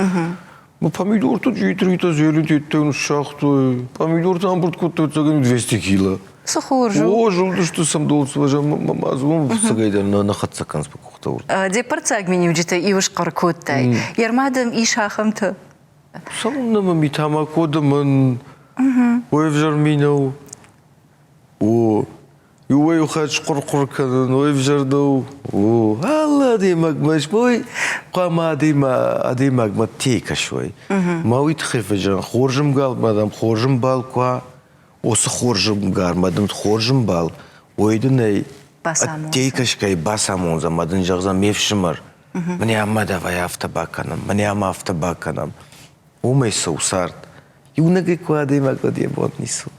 Ну, помидор тут житрita зелень теттен шахтой. Помидор там бурткутта 200 кило. Сухуржу. О, жолды что сам долцы важам мамазум сагайдар на хатсакан спокухта ур. Депарцаг меню жита ивуш каркуттай. Ярмадам ишахамта. Самнама митама кодаман. Ой вжарминау. О, ювай ухач куркуркан, ой вжардау. О, алла димак машбой. Қама адима тейка шой. Мауит хефежан хоржым гал мадам хоржым бал ква. Осы хоржым гар мадам хоржым бал. Ойдынай тейкашкай басамонза мадын жағза мевшимар. Мне ама давай автобаканам, мне ама автобаканам. Умай соусарт. Юнагай ква адима гад ебон нису.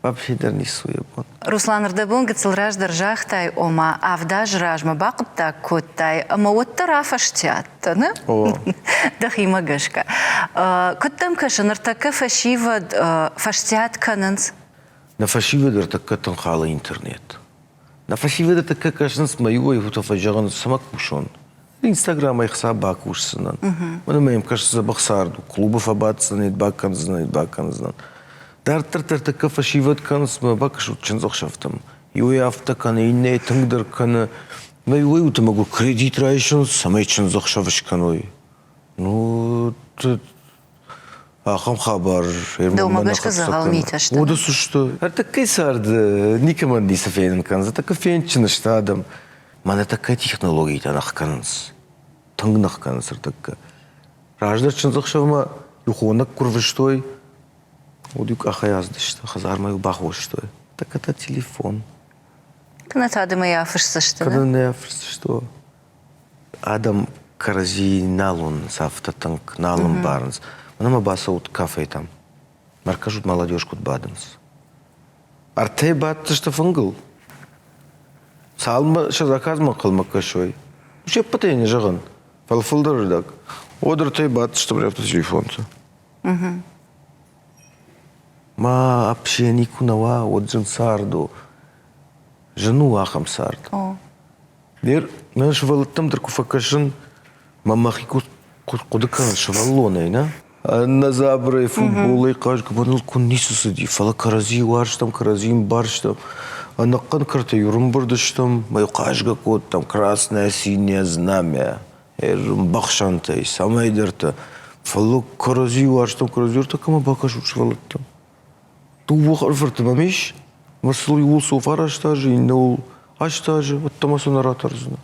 Вообще дар нису ебон. Руслан Ардабон гацелраж даржахтай ома авдаж ражма бақытта коттай ама оттар афаштят, не? О. Дахима гашка. Коттам кашан артака фашивад фаштят кананс? На фашивад артака танхала интернет. На фашивад артака кашанс маю и фотофажаган самак пушон. Инстаграм их собак ушсанан. Мы маем кажется забахсарду. Клубов абатсанет бакан знает. Дартар така фашиват канс ма бакаш учензох шафтам. Юй авто каны инне тыңдар каны. Май юй утамагу кредит райшон самай чензох шавышканой. Ну, ахам хабар. Да умагашка загалмит ашта. Ода сушто. Артакай сарды никаман диса фейнен канза. Така фейнчина штадам. Мана така технология танах канс. Тыңнах канс артака. Раждар чензох шавма юхонак курвыштой. Удюк ахаязды что, хазармай баху что. Так это телефон. Kana tadı mı yafışsa işte? Когда не яфрс что. Адам карази налун сафтатанк налун барнс. Мана баса ут кафе там. Маркажут молодежь кут баденс. Арте бат что фангл. Салма что заказма кылмак кашой. Уже потень жаган. Фалфулдар дак. Одр те бат что брав телефонца. Ма общение кунава отжен сарду. Жену ахам сард. Дер наш валаттам дырку факашын Мамахи кудыкан шваллоной, на? На забры футболы каждый банал куннису сиди, фала карази варштам, каразим барштам. А на конкрете юрумбурдыштам, мой каждый кот там красное, синее знамя. Бахшантай, самайдерта. Фала карази варштам, карази варштам, кама бакашу швалаттам. Ту вахарфарта мамиш, марсалый улсу фараштажи, иннау аштажи, оттамасу наратарзна.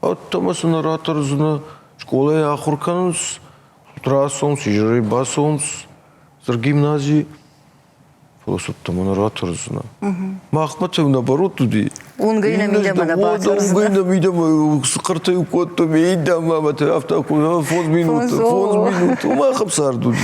Оттамасу наратарзна, школа ахурканус, Трасомс, Ижрей Басомс, за гимназии. Философтама нараторзна. Махматев наоборот туди. Унгайна мидама на батарзна. Унгайна мидама с картою котто мидама, мате автоку фоз минуту. Махам сардуди.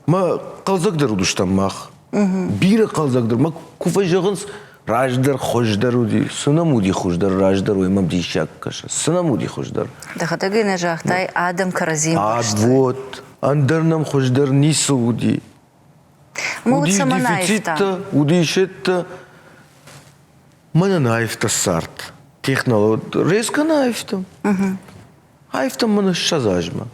Ма қалзагдар удуштам мах. Бира қалзагдар. Ма куфажагынс раждар хождар уди. Сынамуди хождар раждар уймам дишак каша. Сынамуди хождар. Да хатагайна жахтай Адам Каразим. Вот. Андарнам хождар нису уди. Могут Уди саманаевта. дефицитта, уди шетта. Мана наевта сарт. Технолог. Резка наевтам. Аевтам мана шазажма.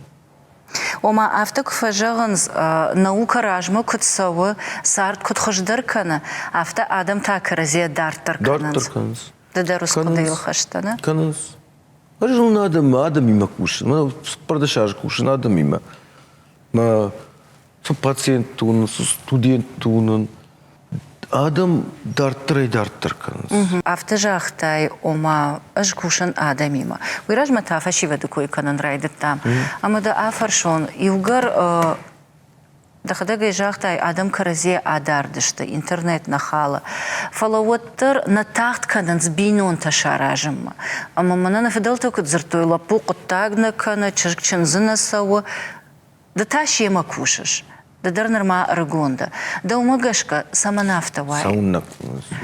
Ома авток фажагынс наука ражма кутсавы сарт кут хождар кана. Авта Адам та Каразия дартар кананс. Дартар кананс. Да дарус кудайыл хаштана. Кананс. Ажыл адам има кушан. Мана продашаж кушан адам има. Ма пациент тунун, студент тунун. Адам дартар кананс. Авта жахтай ома аж кушан Адам има. Уираж матафа шива дукой канан райдет там. Ама да афаршон илгар да хадагай жахтай Адам Каразия адардышты интернет нахала. Фалаваттар на тахт канан сбинон ташаражым. Ама мана на фидалта кут зартой лапу коттагна кана чыркчын зынасауы. Да таши ема кушаш. Да дарнарма рагонда. Да умагашка саманафта вай. Саунна.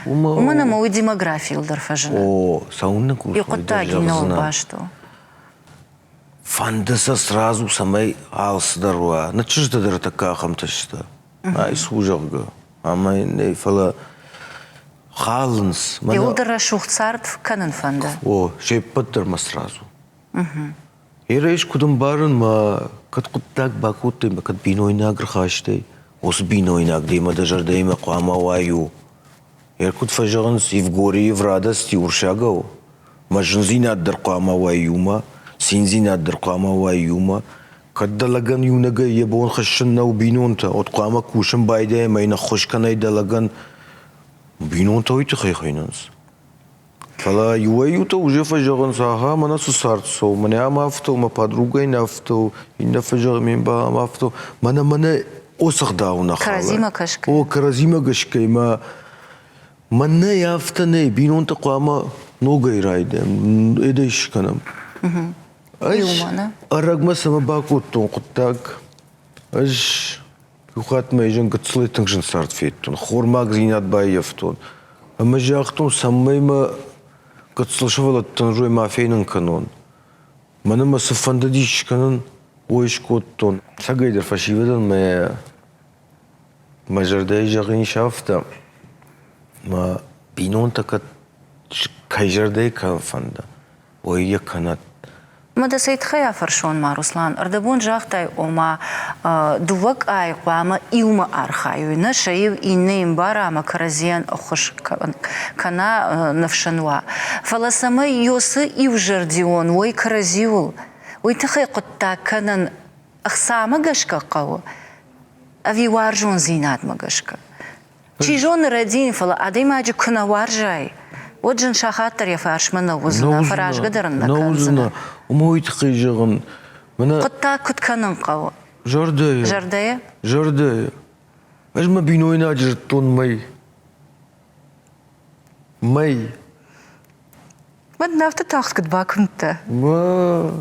Умана мауи демография илдар фажына. О, саунна кушан. И коттаги нау башту. Фандаса сразу самай алсыдаруа. На чыжда дар така хамташта. Ай сужалга. Ама не фала халынс. И улдара шухцарт канан фанда. О, шеппаттарма сразу. Ереш кудым барын ма кыт-кыттак бакуттай ма кыт бинойнагр хаштай. Ос бинойнаг дейма дажардайма қуама ваю. Кут фажагынс и в горе, и в радости уршагау. Ма жынзинаддар қуама ваюма. Синзинаддар қуама ваюма. Кыт далаган юнага ебон хашыннау бинонта. От қуама кушын байдай майна хошканай далаган бинонта ойты хайхайнанс. Фала юаюта уже фажаган саха мана сусартсо мана амафто ма подругой нафто инна фажаг мимба амафто мана осагдауна хала Каразима кашка. О каразима гашкай ма мана яфтане бинонта қуама ногай райде эдеш канам Юмана. Арагма сама бакуттон қуттак аж юхат майжан гыцлайтын жын сартфеттон хормаг зинат байевтон ама жақтон самайма Кът слышала тонжой мафейнын канон. Мана ма сафандадиш канон ойшко тон. Сагайдер фашиведан ма жардай жағын шафта. Ма бинон такат кай жардай кан фанда. Ойя канат. Мада сейтхая фаршон ма Руслан. Ардабун жахтай ома дувак ай қуама илма архаю. На шаив и нейм бара ама Каразиян охуш кана навшанва. Фаласама йосы ив жардион. Ой Каразиул. Ой тахай қутта канан ахсама гашка қау. Ави варжон зинат магашка. Чижон радин фала адайма аджи кына варжай. Вот жын шахаттар я фаршмана вузына фаражга дарынна канзына. Умой тхай жағын. Құтта күтканын қау. Жардая. Жардая? Жардая. Ажма бинойна жырттон май. Май. Мад нафта тахт кыт бакунта. Ма.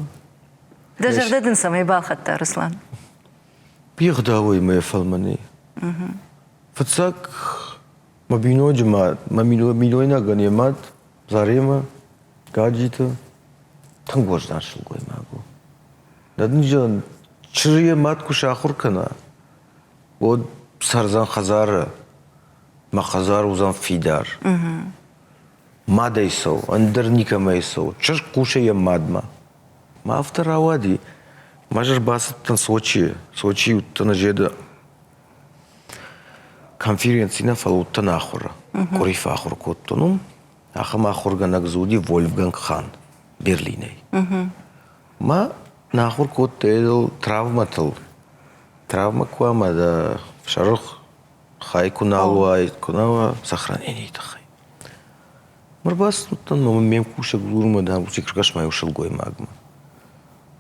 Да жардадын самай балхатта, Руслан. Пихдавой май фалмани. Фацак ма бинойна ма бинойна ганемат. Зарема. Гаджита. Тангош нашыл гой магу. Дадын жан чырые матку шахур кана. Вот сарзан хазары. Ма хазар узан фидар. Мадайсау, андерника майсау. Чыш кушая мадма. ما أفتر عوادي ماجر باستن Сочи уттана жеда конференцина фалуттан ахура кориф ахур коттонум ахам ахурганак зуди Вольфганг Хан Берлиней ма нахур коттел травма куама да шарох хай куналуай кунава сохранение тахай марбас уттан мем кушак лурма да усикркаш май ушел гой магма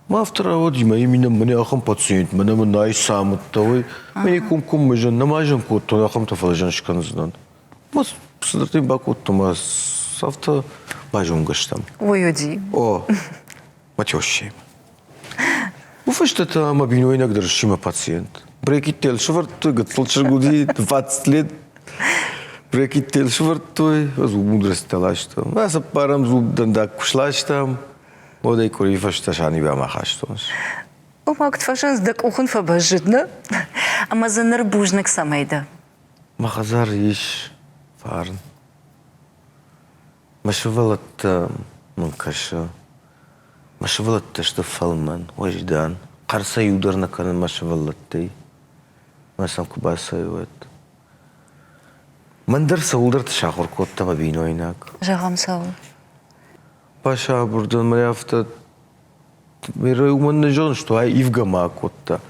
ма автора водима именно мне ахам пациент мне най самот той мне кум мажан намажан кот ахам тафалжан шканздан мас сдатим бакот томас авто бажун гаштам Уйди. о матёщий уфашта та мобильный иногда решима пациент брекител шварт той гатслчер гуди 20 лет брекител шварт той азу мудрость талашта аса парам зуб дандак кушлаштам Одай корифашта шани бама хаштонс. Умак тфашанс дак ухун фабажидна. Амазанар бужник самайда. Махазар иш фарн. Машвалат мункаша. Машвалат что фалман вождан. Қарса юдарна кана машвалат тей. Масам кубаса юет. Мандар саулдар тшахор котта бабиноинак. Жағам сау. Паша бурдан маляфта мира уманна жон что ай ивгама котта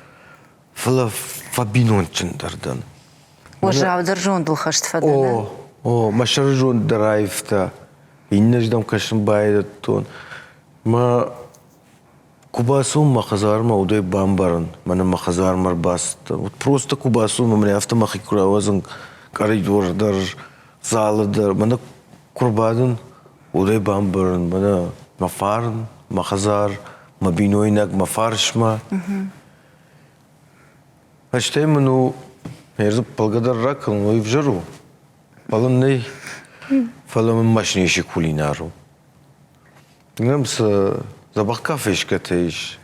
фла фабинон чендардан Ожав държон дулхашт фадана. о машар жон драйфта иннаждам кашын байда тон ма кубасум махазарма удай бамбаран мана махазармар баста вот просто кубасум маляфта махикуравазан коридор дар залы дар мана курбадан Удай бамбарн, мана мафарн, махазар, мабиноинак, мафаршма. А что именно, я благодар ракал, но и в жару. Палан не, фалам мощнейший кулинару. Нам с забахкафешка тейш,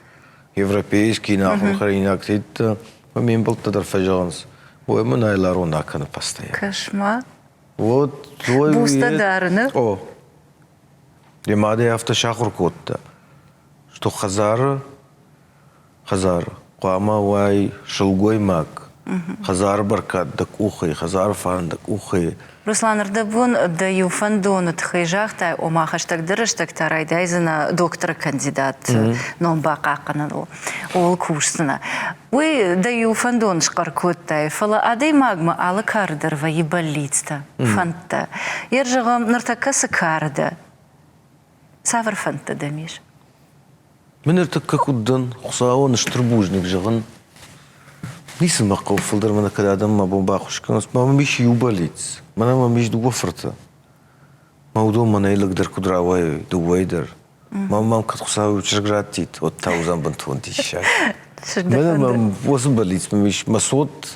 европейский нахуй харинак, это мамин был тадар фажанс. Ой, мы на элару накана постоянно. Кошма. Вот твой. Бустадарны. О. لماذا يفتشاخر كوتا что хазар قاما واي شلغوي мак хазар баркат дак ухай хазар фан дак ухай Руслан Ардабун да юфандон тхайжахта омахаштак дырыштак тарайдайзына доктора кандидат номбака канал ол курсына. Уй да юфандон шкаркоттай фала адей магма ала кардер ва ебалитста фанта. Ержагам нартакасы карда. Савр фанта дамиш. من ارتكك الدن خصاو نشتربوجنك جغن نيسن مقو فلدر من كذا آدم ما بمباخش كناس ما مش يوباليتس ما مش دوفرته موضوع ما نيلك در كدراوي دويدر ما كنت خصاو تشرجراتيت وتاوزان بنتون تيشا ما وصباليتس مش مسود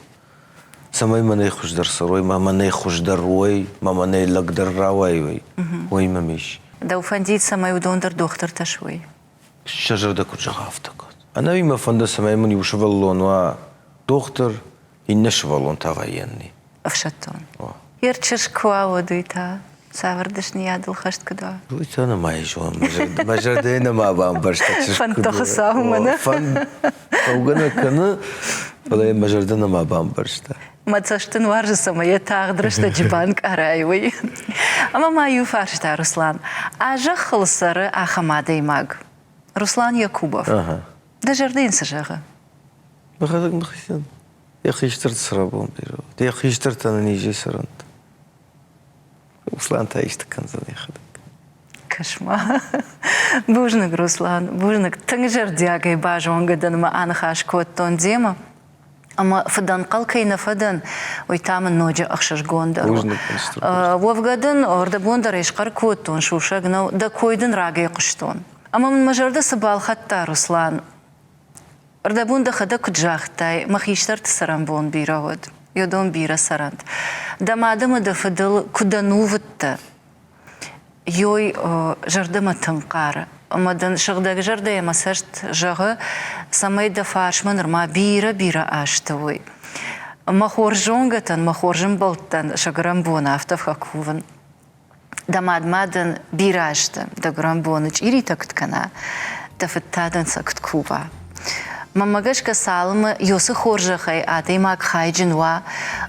سماي ما نيخش در سروي ما نيخش در روي ما نيلك در راوي وي ما مش دو فنديت سماي ودون در دكتور تشوي شجر دا كنت شغافتك أنا بما فند سماي من يوشفلون وا دكتور إنشفلون تغيرني أفشتون يرتشش كوا وديتا سافردش نياد الخشت كدا دويت أنا ما يجون مجردين ما بامبرش فن تخصاو منا فن توغنا كنا ولا مجردين ما بامبرش ما تشتن وارج سماي تاغدرش تجبانك أرايوي أما ما يوفارش رسلان أجا خلصر أخمادي ماغ Руслан Якубов. Ага. Да жардин сажага. Бахадак махисян. Я хиштар срабон биро. Я хиштар тана ниже сарант. Руслан та ишта канзан яхадак. Кошма. Бужник Руслан, бужник. Танг жардягай бажонга данма анхаш коттон дема. Ама фадан қалкайна фадан. Ой тамын ноджа ахшаш гондар. Бужник инструкция. Вовгадан орда бондар ешқар коттон шушагнау да койдын рагай қыштон. Ама من مجرد سبال خطا رسلان اردبون ده خدا کجاختای مخیشتر تسران بون بیراود یادون بیرا سرند دمادم ده فدل کدنووت یوی جردم تنقار اما دن شغداگ جرده مسرت جغه سمای ده فارشمن رما بیرا آشتوی اما خورجونگتن ما خورجن بلتن شگرم بون افتف خاکوون دماد مادن بیراشته دگرام بونج ایری تکت کنه تفتادن سكت كوبا ما جاش كسالم يوسف خورجخي عادي ماك خايجنوا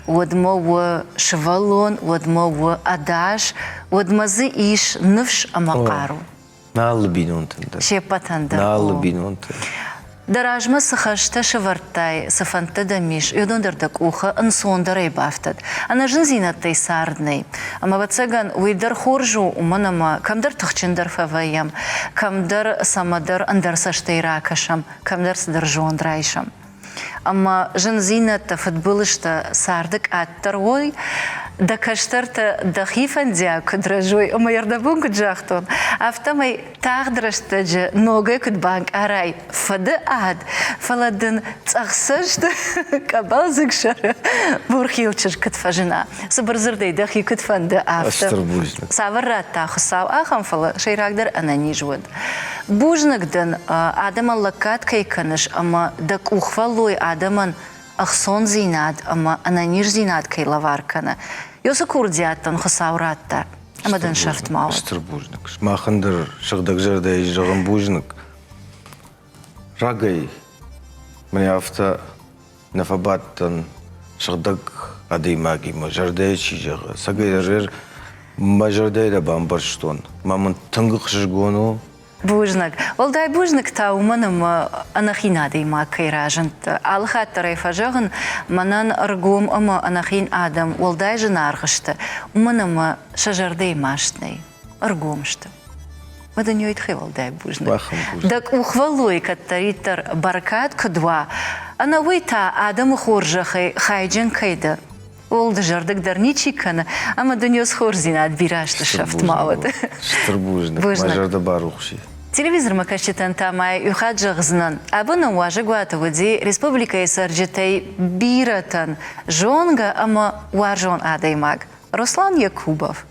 ودمو شفالون ودمو أداش ودمزي إيش نفش أمقارو نال بينونتن شيبتن نال بينونتن دراجمة سخشتا شفرتاي سفنتا دميش يدون دردك اوخا انسون دري بافتد انا جنزينة تي ساردني اما بتساقن ويدر خورجو ومنما كم در تخچن در فويم كم در سمدر اندر سشتي راكشم كم در سدر جون درايشم اما جنزينة تفتبلشتا ساردك اتروي دا كشترت دخيفا دياك درجوي اما يردبون كجاختون افتمي تاغدرشت جا نوغي كد بانك اراي فدا اد فلدن تاغسشت كبازك شر بورخيلچر كتفجنا سبرزردي دخي كتفند افتا ساورات تاخصاو اخم فلا شي راقدر انا نيجود بوجنك دن ادم اللقات كيكنش اما دك اوخفالوي ادمن أخصون زيناد أما أنا نير زيناد كي لواركنا يوسا كوردياتن خساوراتا أما دن شفت معه استربوجنك ما خندر شغدك جرده يجرغن بوجنك راقي من يافتا نفباتن شغدك أدي ماقي ما جرده چي جغ ساقي رير ما جرده دبان برشتون ما من تنغ خشگونو بوجنك والله بوجنك تاو منم أنا خينادي ما كيراجنت على خاطر يفجعن منن أرجوم أما أنا خين آدم والله جنارغشت ومنم شجر دي ماشتني أرجومشت مدن يدخل والله بوجنك دك وخولوي كتريتر بركات كدوا أنا ويتا آدم خورجخي خايجن كيدا والله جردك درنيشي كنا أما دنيوس خورزينات بيراشت شفت معود شتربوجنك ما جرد باروخشي تلفزيون ما كشتن تاماي يخرج غزنان أبونا واجقات ودي ريسبوبليكا سرجتي بيرتن جونغا أما وارجون آدي ماغ رسلان يكوبوف